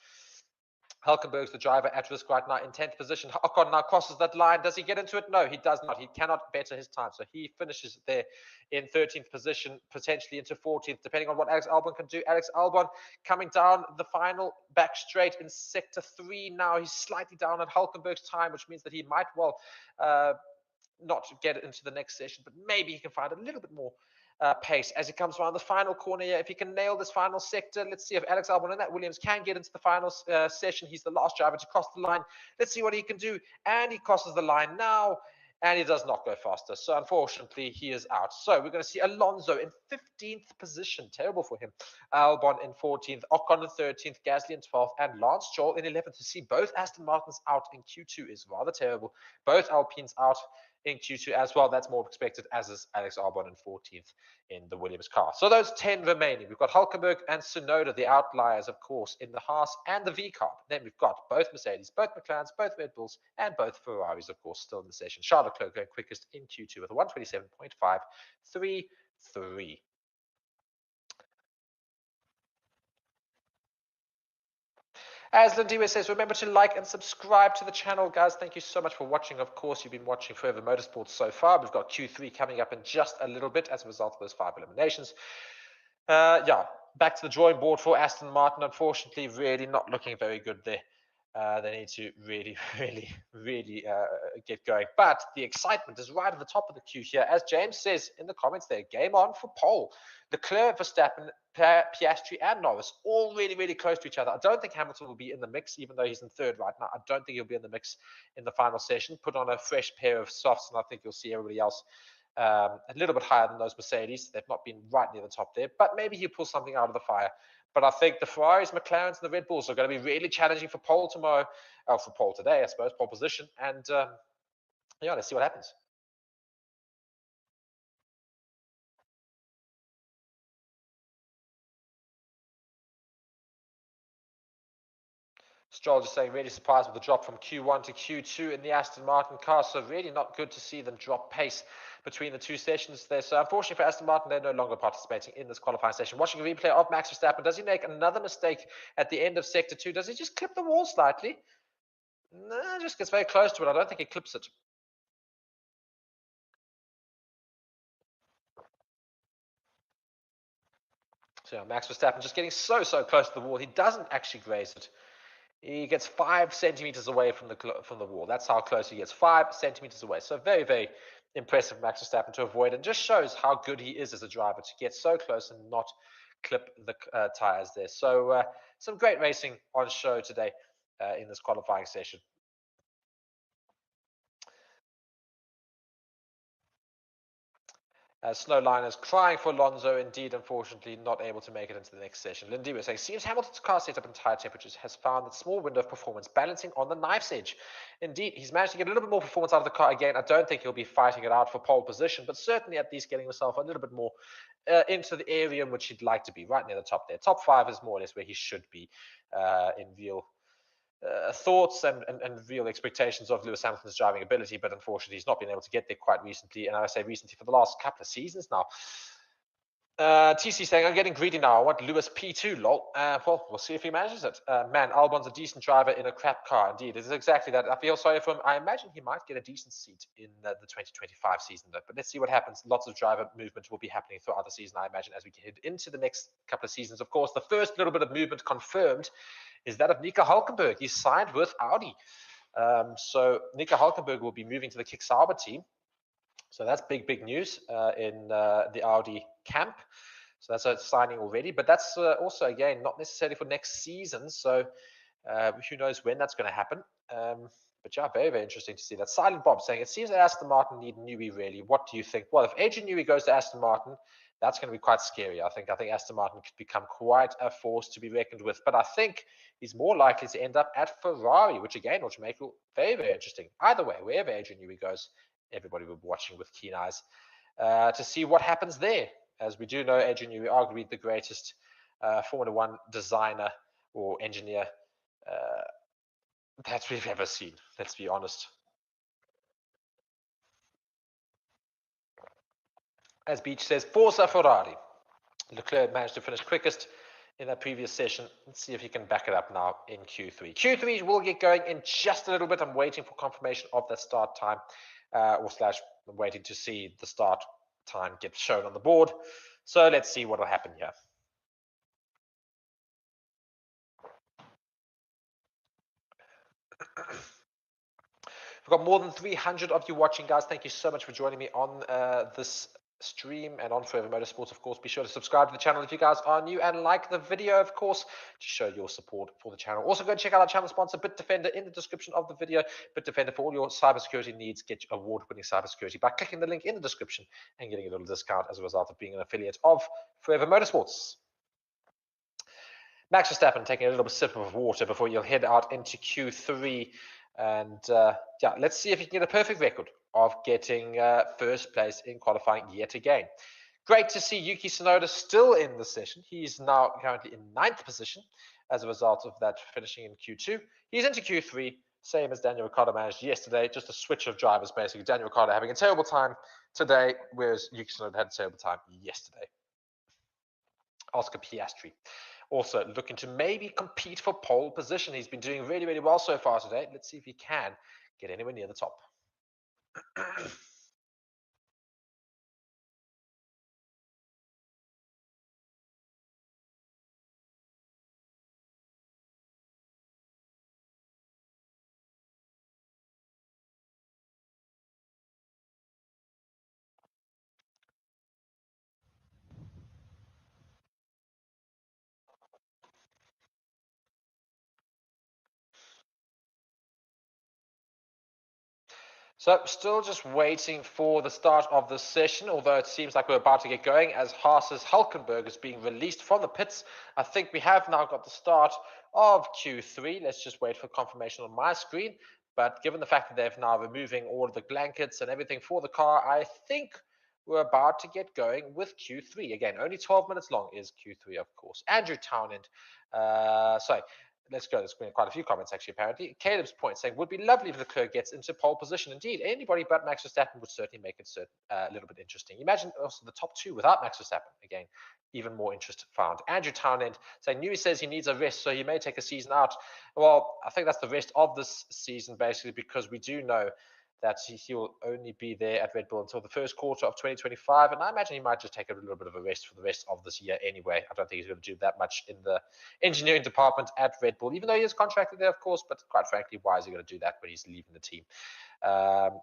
Hulkenberg's the driver at risk right now in 10th position. Ocon now crosses that line. Does he get into it? No, he does not. He cannot better his time. So he finishes there in 13th position, potentially into 14th, depending on what Alex Albon can do. Alex Albon coming down the final back straight in sector 3 now. He's slightly down at Hulkenberg's time, which means that he might well not get into the next session, but maybe he can find a little bit more pace as he comes around the final corner here. If he can nail this final sector, let's see if Alex Albon and that Williams can get into the final session. He's the last driver to cross the line. Let's see what he can do. And he crosses the line now, and he does not go faster. So unfortunately, he is out. So we're going to see Alonso in 15th position. Terrible for him. Albon in 14th, Ocon in 13th, Gasly in 12th, and Lance Stroll in 11th. To see both Aston Martins out in Q2 is rather terrible. Both Alpines out in Q2 as well. That's more expected, as is Alex Albon in 14th in the Williams car. So those 10 remaining. We've got Hulkenberg and Tsunoda, the outliers, of course, in the Haas and the V car. Then we've got both Mercedes, both McLarens, both Red Bulls, and both Ferraris, of course, still in the session. Charles Leclerc going quickest in Q2 with a 127.533. As Lindiwe says, remember to like and subscribe to the channel, guys. Thank you so much for watching. Of course, you've been watching Forever Motorsports so far. We've got Q3 coming up in just a little bit as a result of those 5 eliminations. Yeah, back to the drawing board for Aston Martin. Unfortunately, really not looking very good there. They need to really get going. But the excitement is right at the top of the queue here. As James says in the comments there, game on for pole. Leclerc, Verstappen, Piastri, and Norris all really close to each other. I don't think Hamilton will be in the mix, even though he's in 3rd right now. I don't think he'll be in the mix in the final session. Put on a fresh pair of softs, and I think you'll see everybody else a little bit higher than those Mercedes. They've not been right near the top there, but maybe he'll pull something out of the fire. But I think the Ferraris, McLarens, and the Red Bulls are going to be really challenging for pole tomorrow, for pole today, I suppose, pole position. And yeah, let's see what happens. Stroll just saying, really surprised with the drop from Q1 to Q2 in the Aston Martin car. So really not good to see them drop pace between the 2 sessions there. So unfortunately for Aston Martin, they're no longer participating in this qualifying session. Watching a replay of Max Verstappen. Does he make another mistake at the end of sector 2? Does he just clip the wall slightly? No, just gets very close to it. I don't think he clips it. So yeah, Max Verstappen just getting so close to the wall. He doesn't actually graze it. He gets 5 centimeters away from the wall. That's how close he gets, 5 centimeters away. So very impressive, Max Verstappen, to avoid, and just shows how good he is as a driver to get so close and not clip the tires there. So some great racing on show today in this qualifying session. Snowliners crying for Alonso, indeed, unfortunately, not able to make it into the next session. Lindy was saying, seems Hamilton's car setup and tire temperatures has found that small window of performance balancing on the knife's edge. Indeed, he's managed to get a little bit more performance out of the car again. I don't think he'll be fighting it out for pole position, but certainly at least getting himself a little bit more into the area in which he'd like to be, right near the top there. Top 5 is more or less where he should be in real thoughts and real expectations of Lewis Hamilton's driving ability, but unfortunately he's not been able to get there quite recently, and I say recently for the last couple of seasons now. TC saying, I'm getting greedy now. I want Lewis P2, lol. Well, we'll see if he manages it. Man, Albon's a decent driver in a crap car. Indeed, it is exactly that. I feel sorry for him. I imagine he might get a decent seat in the 2025 season, though. But let's see what happens. Lots of driver movement will be happening throughout the season, I imagine, as we head into the next couple of seasons. Of course, the first little bit of movement confirmed is that of Nico Hülkenberg. He's signed with Audi. So Nico Hülkenberg will be moving to the Kick Sauber team. So that's big news in the Audi camp. So that's a signing already. But that's also, again, not necessarily for next season. So who knows when that's going to happen. But yeah, very interesting to see that. Silent Bob saying, it seems that Aston Martin need Newey, really. What do you think? Well, if Adrian Newey goes to Aston Martin, that's going to be quite scary. I think Aston Martin could become quite a force to be reckoned with. But I think he's more likely to end up at Ferrari, which again, will make it very interesting. Either way, wherever Adrian Newey goes, everybody will be watching with keen eyes to see what happens there. As we do know, Adrian Newey, arguably the greatest Formula One designer or engineer that we've ever seen. Let's be honest. As Beach says, Forza Ferrari. Leclerc managed to finish quickest in that previous session. Let's see if he can back it up now in Q3. Q3 will get going in just a little bit. I'm waiting for confirmation of that start time, I'm waiting to see the start time get shown on the board. So let's see what will happen here. We've got more than 300 of you watching, guys. Thank you so much for joining me on this stream and on Forever Motorsports. Of course, be sure to subscribe to the channel if you guys are new and like the video, of course, to show your support for the channel. Also, go check out our channel sponsor, BITDEFENDER, in the description of the video. BITDEFENDER, for all your cybersecurity needs. Get award-winning cybersecurity by clicking the link in the description and getting a little discount as a result of being an affiliate of Forever Motorsports. Max Verstappen taking a little bit sip of water before you'll head out into Q3. And yeah, let's see if he can get a perfect record of getting first place in qualifying yet again. Great to see Yuki Tsunoda still in the session. He's now currently in 9th position as a result of that finishing in Q2. He's into Q3, same as Daniel Ricciardo managed yesterday, just a switch of drivers basically. Daniel Ricciardo having a terrible time today, whereas Yuki Tsunoda had a terrible time yesterday. Oscar Piastri also looking to maybe compete for pole position. He's been doing really, really well so far today. Let's see if he can get anywhere near the top. So still just waiting for the start of the session, although it seems like we're about to get going as Haas's Hulkenberg is being released from the pits. I think we have now got the start of Q3. Let's just wait for confirmation on my screen. But given the fact that they've now removing all of the blankets and everything for the car, I think we're about to get going with Q3. Again, only 12 minutes long is Q3, of course. Andrew Townend, sorry. Let's go. There's been quite a few comments, actually, apparently. Caleb's point saying, would be lovely if Leclerc gets into pole position. Indeed, anybody but Max Verstappen would certainly make it a little bit interesting. Imagine also the top two without Max Verstappen. Again, even more interest found. Andrew Townend saying, Newey says he needs a rest, so he may take a season out. Well, I think that's the rest of this season, basically, because we do know that he'll only be there at Red Bull until the first quarter of 2025. And I imagine he might just take a little bit of a rest for the rest of this year anyway. I don't think he's going to do that much in the engineering department at Red Bull, even though he is contracted there, of course. But quite frankly, why is he going to do that when he's leaving the team?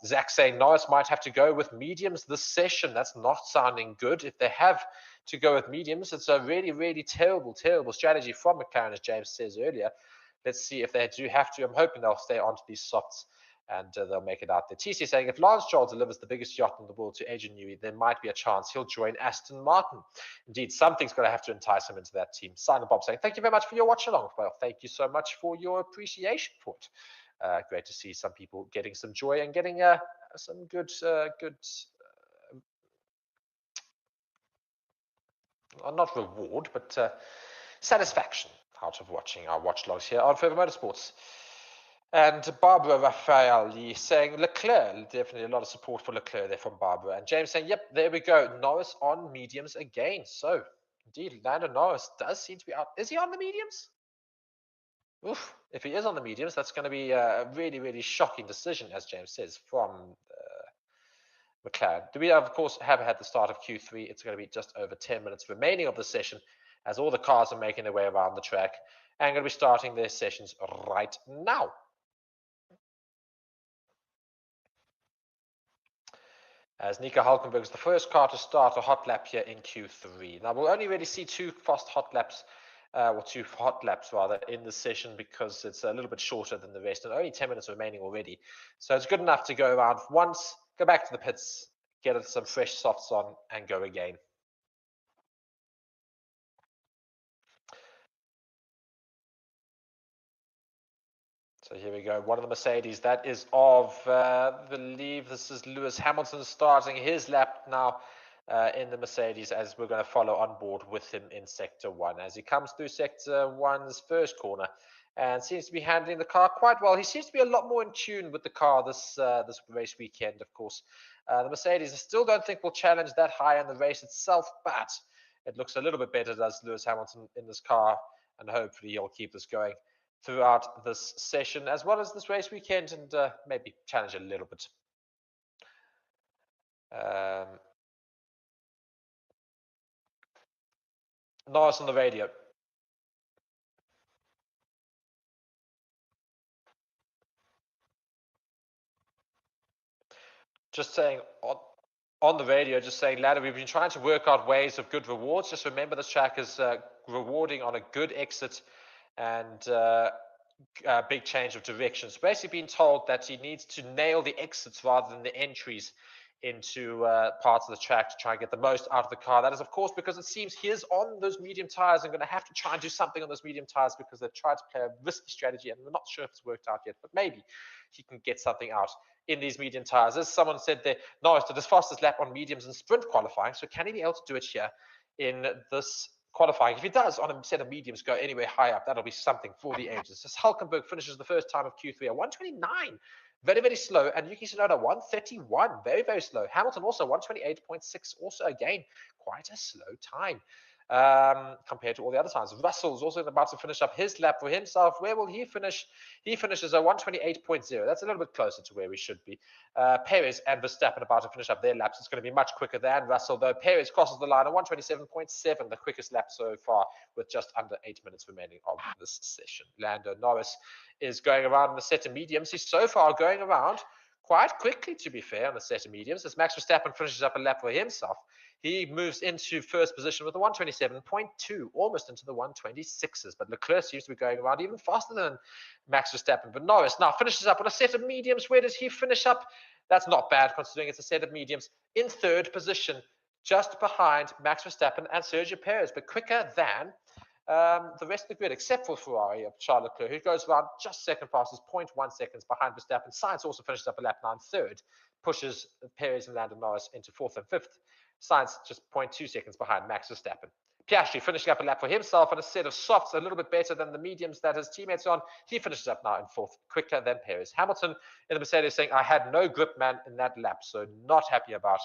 Zach saying Norris might have to go with mediums this session. That's not sounding good. If they have to go with mediums, it's a really, really terrible strategy from McLaren, as James says earlier. Let's see if they do have to. I'm hoping they'll stay onto these softs and they'll make it out there. TC saying, if Lance Stroll delivers the biggest yacht in the world to Adrian Newey, there might be a chance he'll join Aston Martin. Indeed, something's going to have to entice him into that team. Simon Bob saying, thank you very much for your watch along. Well, thank you so much for your appreciation for it. Great to see some people getting some joy and getting some good not reward, but satisfaction out of watching our watch logs here on Forever Motorsports. And Barbara Raphael saying Leclerc, definitely a lot of support for Leclerc there from Barbara. And James saying, yep, there we go. Norris on mediums again. So, indeed, Lando Norris does seem to be out. Is he on the mediums? Oof. If he is on the mediums, that's going to be a really, really shocking decision, as James says, from McLaren. Do we, of course, have had the start of Q3? It's going to be just over 10 minutes remaining of the session as all the cars are making their way around the track and going to be starting their sessions right now. As Nico Hulkenberg is the first car to start a hot lap here in Q3. Now, we'll only really see two hot laps rather, in the session because it's a little bit shorter than the rest and only 10 minutes remaining already. So it's good enough to go around once, go back to the pits, get some fresh softs on and go again. So here we go. One of the Mercedes, that is of, I believe this is Lewis Hamilton starting his lap now in the Mercedes, as we're going to follow on board with him in Sector 1. As he comes through Sector 1's first corner and seems to be handling the car quite well. He seems to be a lot more in tune with the car this race weekend, of course. The Mercedes, I still don't think will challenge that high in the race itself, but it looks a little bit better, does Lewis Hamilton in this car, and hopefully he'll keep this going throughout this session as well as this race weekend, and maybe challenge a little bit. Nice on the radio. Just saying on the radio, just saying, ladder, we've been trying to work out ways of good rewards. Just remember, this track is rewarding on a good exit and big change of direction. So basically being told that he needs to nail the exits rather than the entries into parts of the track to try and get the most out of the car. That is, of course, because it seems he is on those medium tires and going to have to try and do something on those medium tires because they've tried to play a risky strategy and we're not sure if it's worked out yet, but maybe he can get something out in these medium tires. As someone said there, Norris did his fastest lap on mediums in sprint qualifying, so can he be able to do it here in this qualifying? If he does on a set of mediums go anywhere high up, that'll be something for the ages. As Hulkenberg finishes the first time of Q3 at 129, very, very slow, and Yuki Tsunoda 131, very, very slow. Hamilton also 128.6, also again quite a slow time compared to all the other times. Russell's also about to finish up his lap for himself. Where will he finish? He finishes at 128.0. That's a little bit closer to where we should be. Perez and Verstappen about to finish up their laps. It's going to be much quicker than Russell, though. Perez crosses the line at 127.7, the quickest lap so far, with just under 8 minutes remaining of this session. Lando Norris is going around in the set of mediums. He's so far going around quite quickly, to be fair, on the set of mediums. As Max Verstappen finishes up a lap for himself, he moves into first position with a 127.2, almost into the 126s. But Leclerc seems to be going around even faster than Max Verstappen. But Norris now finishes up on a set of mediums. Where does he finish up? That's not bad, considering it's a set of mediums. In third position, just behind Max Verstappen and Sergio Perez, but quicker than the rest of the grid, except for Ferrari of Charles Leclerc, who goes around just second fastest, 0.1 seconds behind Verstappen. Sainz also finishes up a lap now in third, pushes Perez and Lando Norris into fourth and fifth. Sainz just 0.2 seconds behind Max Verstappen. Piastri finishing up a lap for himself on a set of softs, a little bit better than the mediums that his teammates are on. He finishes up now in fourth, quicker than Perez. Hamilton in the Mercedes saying, I had no grip, man, in that lap, so not happy about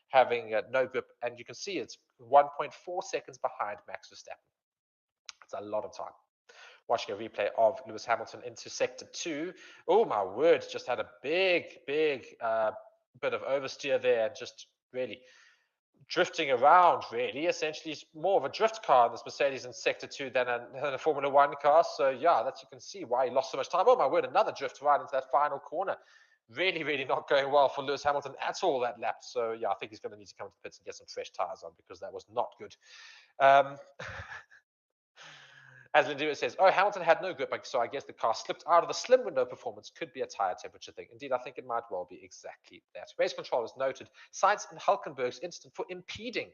having no grip. And you can see it's 1.4 seconds behind Max Verstappen. It's a lot of time. Watching a replay of Lewis Hamilton into sector 2. Oh, my word, just had a big bit of oversteer there, just really drifting around, really. Essentially, it's more of a drift car, this Mercedes in sector 2 than a Formula 1 car. So, yeah, that's, you can see why he lost so much time. Oh, my word, another drift right into that final corner. Really, really not going well for Lewis Hamilton at all that lap. So, yeah, I think he's going to need to come to the pits and get some fresh tires on because that was not good. As Lindua says, oh, Hamilton had no grip, so I guess the car slipped out of the slim window performance. Could be a tire temperature thing. Indeed, I think it might well be exactly that. Race controllers noted Sainz and Hulkenberg's incident for impeding.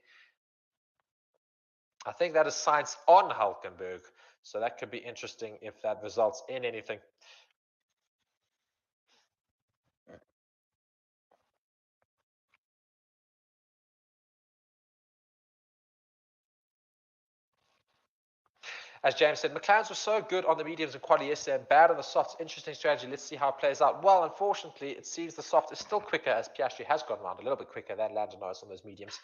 I think that is Sainz on Hulkenberg, so that could be interesting if that results in anything. As James said, McLaren's were so good on the mediums and quali yesterday and bad on the softs. Interesting strategy. Let's see how it plays out. Well, unfortunately, it seems the soft is still quicker as Piastri has gone around a little bit quicker than Lando Norris on those mediums.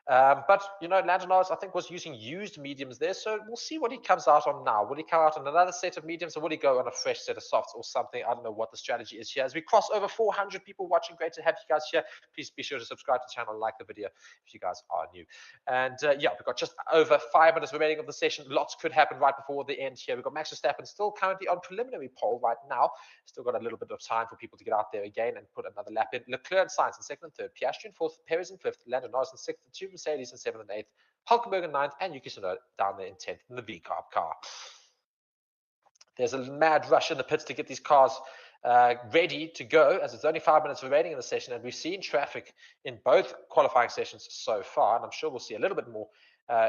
But, you know, Lando Norris, I think, was using used mediums there. So we'll see what he comes out on now. Will he come out on another set of mediums or will he go on a fresh set of softs or something? I don't know what the strategy is here. As we cross over 400 people watching, great to have you guys here. Please be sure to subscribe to the channel, like the video if you guys are new. And yeah, we've got just over 5 minutes remaining of the session. Lots could happen right before the end here. We've got Max Verstappen still currently on preliminary pole right now. Still got a little bit of time for people to get out there again and put another lap in. Leclerc and Sainz in second and third. Piastri in fourth. Perez in fifth. Lando Norris in sixth. 2 Mercedes in seventh and eighth. Hulkenberg in ninth. And Yuki Tsunoda down there in 10th in the V-Carb car. There's a mad rush in the pits to get these cars ready to go, as it's only 5 minutes remaining in the session, and we've seen traffic in both qualifying sessions so far, and I'm sure we'll see a little bit more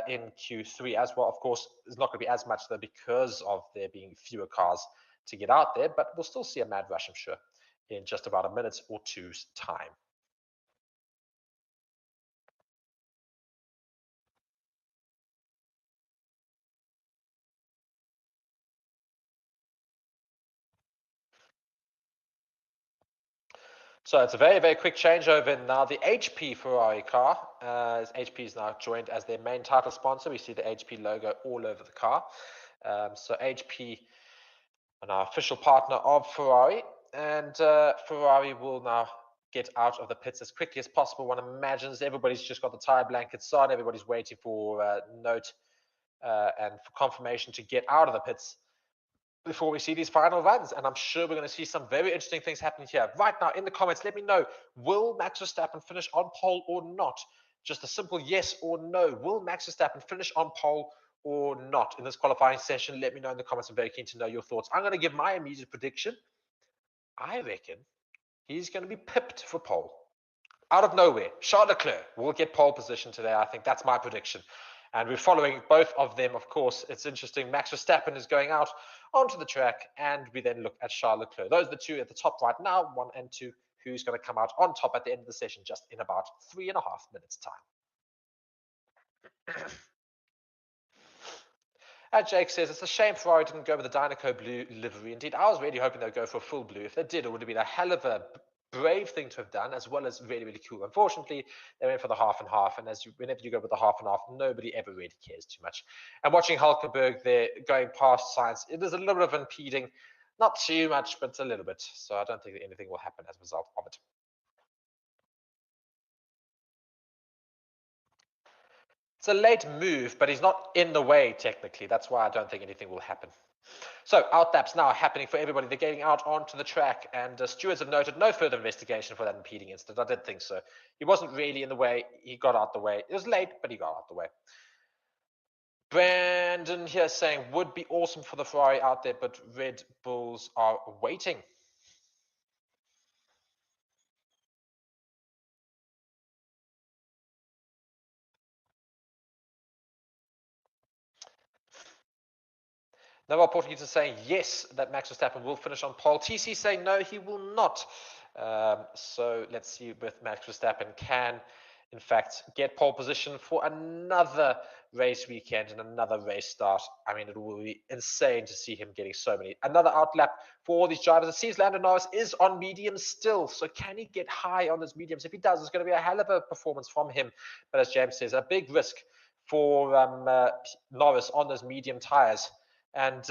in Q3 as well. Of course, there's not going to be as much though because of there being fewer cars to get out there, but we'll still see a mad rush, I'm sure, in just about a minute or two's time. So it's a very, very quick changeover in now. The HP Ferrari car, HP is now joined as their main title sponsor. We see the HP logo all over the car. So HP are now official partner of Ferrari, and Ferrari will now get out of the pits as quickly as possible. One imagines everybody's just got the tire blankets on, everybody's waiting for note and for confirmation to get out of the pits before we see these final runs. And I'm sure we're going to see some very interesting things happening here. Right now, in the comments, let me know, will Max Verstappen finish on pole or not? Just a simple yes or no. Will Max Verstappen finish on pole or not in this qualifying session? Let me know in the comments. I'm very keen to know your thoughts. I'm going to give my immediate prediction. I reckon he's going to be pipped for pole. Out of nowhere, Charles Leclerc will get pole position today. I think that's my prediction. And we're following both of them, of course. It's interesting. Max Verstappen is going out onto the track, and we then look at Charles Leclerc. Those are the two at the top right now, 1 and 2, who's going to come out on top at the end of the session just in about 3.5 minutes' time. Jake says, it's a shame Ferrari didn't go with the Dynaco blue livery. Indeed, I was really hoping they'd go for a full blue. If they did, it would have been a hell of a brave thing to have done, as well as really, really cool. Unfortunately, they went for the half and half, and whenever you go with the half and half, nobody ever really cares too much. And watching Hulkenberg there going past Sainz, it is a little bit of impeding, not too much, but a little bit. So I don't think that anything will happen as a result of it. It's a late move, but he's not in the way technically. That's why I don't think anything will happen. So outlaps now happening for everybody. They're getting out onto the track, and stewards have noted no further investigation for that impeding incident. I did think so. He wasn't really in the way. He got out the way. It was late, but he got out the way. Brandon here saying, would be awesome for the Ferrari out there, but Red Bulls are waiting. Noah Portuguese is saying yes, that Max Verstappen will finish on pole. TC saying no, he will not. So let's see if Max Verstappen can, in fact, get pole position for another race weekend and another race start. I mean, it will be insane to see him getting so many. Another outlap for all these drivers. It seems Lando Norris is on mediums still. So can he get high on those mediums? If he does, it's going to be a hell of a performance from him. But as James says, a big risk for Norris on those medium tires. And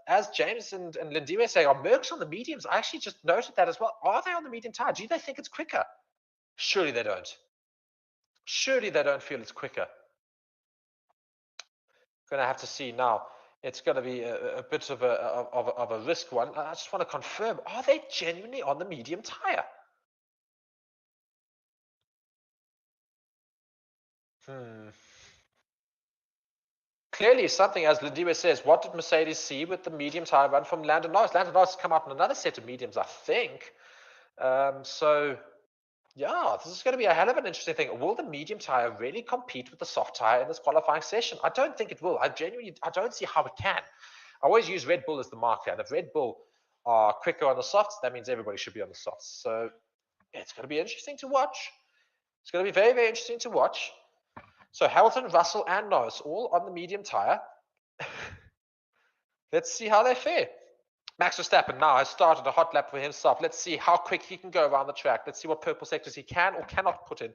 as James and Lindiwe say, are Mercs on the mediums? I actually just noted that as well. Are they on the medium tire? Do they think it's quicker? Surely they don't. Surely they don't feel it's quicker. Going to have to see now. It's going to be a bit of a risk one. I just want to confirm, are they genuinely on the medium tire? Clearly something, as Lindiwe says, what did Mercedes see with the medium tire run from Lando Norris? Lando Norris has come out in another set of mediums, I think. So, yeah, this is going to be a hell of an interesting thing. Will the medium tire really compete with the soft tire in this qualifying session? I don't think it will. I don't see how it can. I always use Red Bull as the marker. And if Red Bull are quicker on the softs, that means everybody should be on the softs. So, it's going to be interesting to watch. It's going to be very, very interesting to watch. So Hamilton, Russell, and Norris all on the medium tire. Let's see how they fare. Max Verstappen now has started a hot lap for himself. Let's see how quick he can go around the track. Let's see what purple sectors he can or cannot put in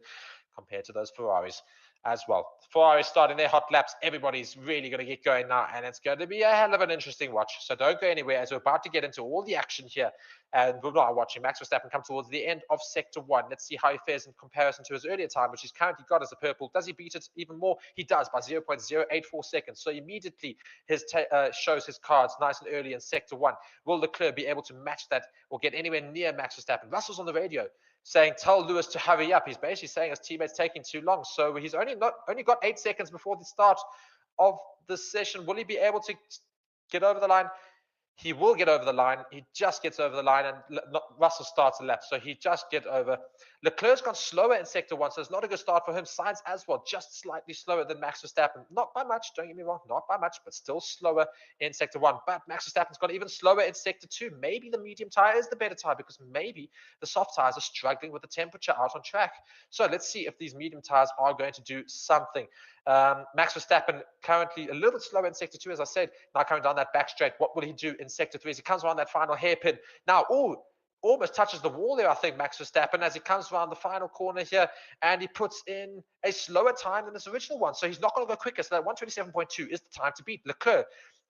compared to those Ferraris as well. Ferrari starting their hot laps. Everybody's really going to get going now, and it's going to be a hell of an interesting watch. So don't go anywhere, as we're about to get into all the action here. And we're now watching Max Verstappen come towards the end of Sector 1. Let's see how he fares in comparison to his earlier time, which he's currently got as a purple. Does he beat it even more? He does, by 0.084 seconds. So immediately his shows his cards nice and early in Sector 1. Will Leclerc be able to match that or get anywhere near Max Verstappen? Russell's on the radio saying, tell Lewis to hurry up. He's basically saying his teammate's taking too long. So he's only got 8 seconds before the start of the session. Will he be able to get over the line? He will get over the line. He just gets over the line, and Russell starts a lap. So he just get over. Leclerc's gone slower in Sector 1, so it's not a good start for him. Sainz as well, just slightly slower than Max Verstappen. Not by much, don't get me wrong, not by much, but still slower in Sector 1. But Max Verstappen's gone even slower in Sector 2. Maybe the medium tire is the better tire, because maybe the soft tires are struggling with the temperature out on track. So let's see if these medium tires are going to do something. Max Verstappen currently a little bit slower in Sector 2, as I said. Now coming down that back straight, what will he do in Sector 3 as he comes around that final hairpin? Now, almost touches the wall there, I think, Max Verstappen, as he comes around the final corner here, and he puts in a slower time than his original one. So he's not going to go quicker. So that 127.2 is the time to beat. Leclerc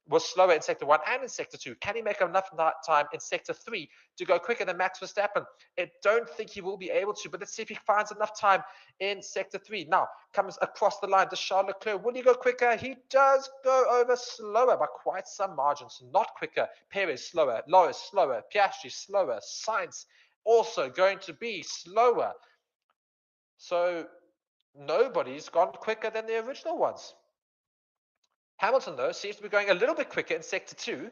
was slower in Sector 1 and in Sector 2. Can he make enough time in Sector 3 to go quicker than Max Verstappen? I don't think he will be able to, but let's see if he finds enough time in Sector 3. Now, comes across the line to Charles Leclerc. Will he go quicker? He does go over slower by quite some margins. Not quicker. Perez slower. Loris slower. Piastri slower. Sainz also going to be slower. So nobody's gone quicker than the original ones. Hamilton, though, seems to be going a little bit quicker in Sector 2.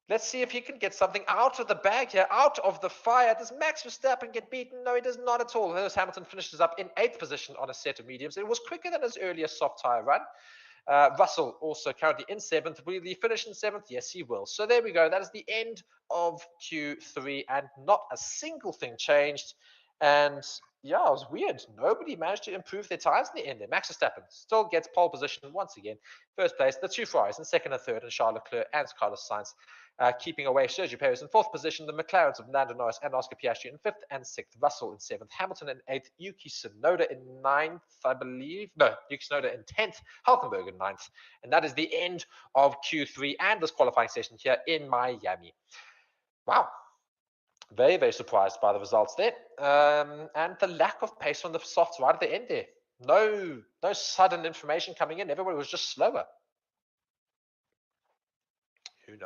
Let's see if he can get something out of the bag here, out of the fire. Does Max Verstappen get beaten? No, he does not at all. Lewis Hamilton finishes up in 8th position on a set of mediums. It was quicker than his earlier soft tyre run. Russell also currently in 7th. Will he finish in 7th? Yes, he will. So there we go. That is the end of Q3, and not a single thing changed. And yeah, it was weird. Nobody managed to improve their times in the end there. Max Verstappen still gets pole position once again. First place, the two Ferraris in 2nd and 3rd, and Charles Leclerc and Carlos Sainz keeping away Sergio Perez in 4th position. The McLarens of Lando Norris and Oscar Piastri in 5th and 6th. Russell in 7th. Hamilton in 8th. Yuki Tsunoda in 9th, I believe. No, Yuki Tsunoda in 10th. Hulkenberg in 9th. And that is the end of Q3 and this qualifying session here in Miami. Wow. Very, very surprised by the results there. And the lack of pace on the softs right at the end there. No sudden information coming in. Everybody was just slower. Who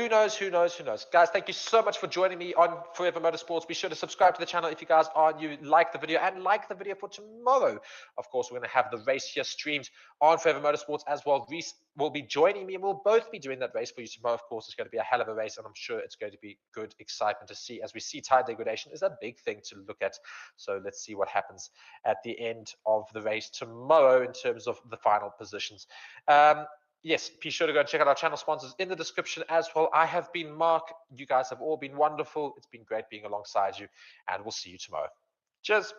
knows? Who knows? Guys, thank you so much for joining me on Forever Motorsports. Be sure to subscribe to the channel if you guys like the video, and like the video for tomorrow. Of course, we're going to have the race here streamed on Forever Motorsports as well. Reese will be joining me, and we'll both be doing that race for you tomorrow. Of course, it's going to be a hell of a race, and I'm sure it's going to be good excitement to see. As we see, tire degradation is a big thing to look at. So let's see what happens at the end of the race tomorrow in terms of the final positions. Yes, be sure to go and check out our channel sponsors in the description as well. I have been Mark. You guys have all been wonderful. It's been great being alongside you, and we'll see you tomorrow. Cheers.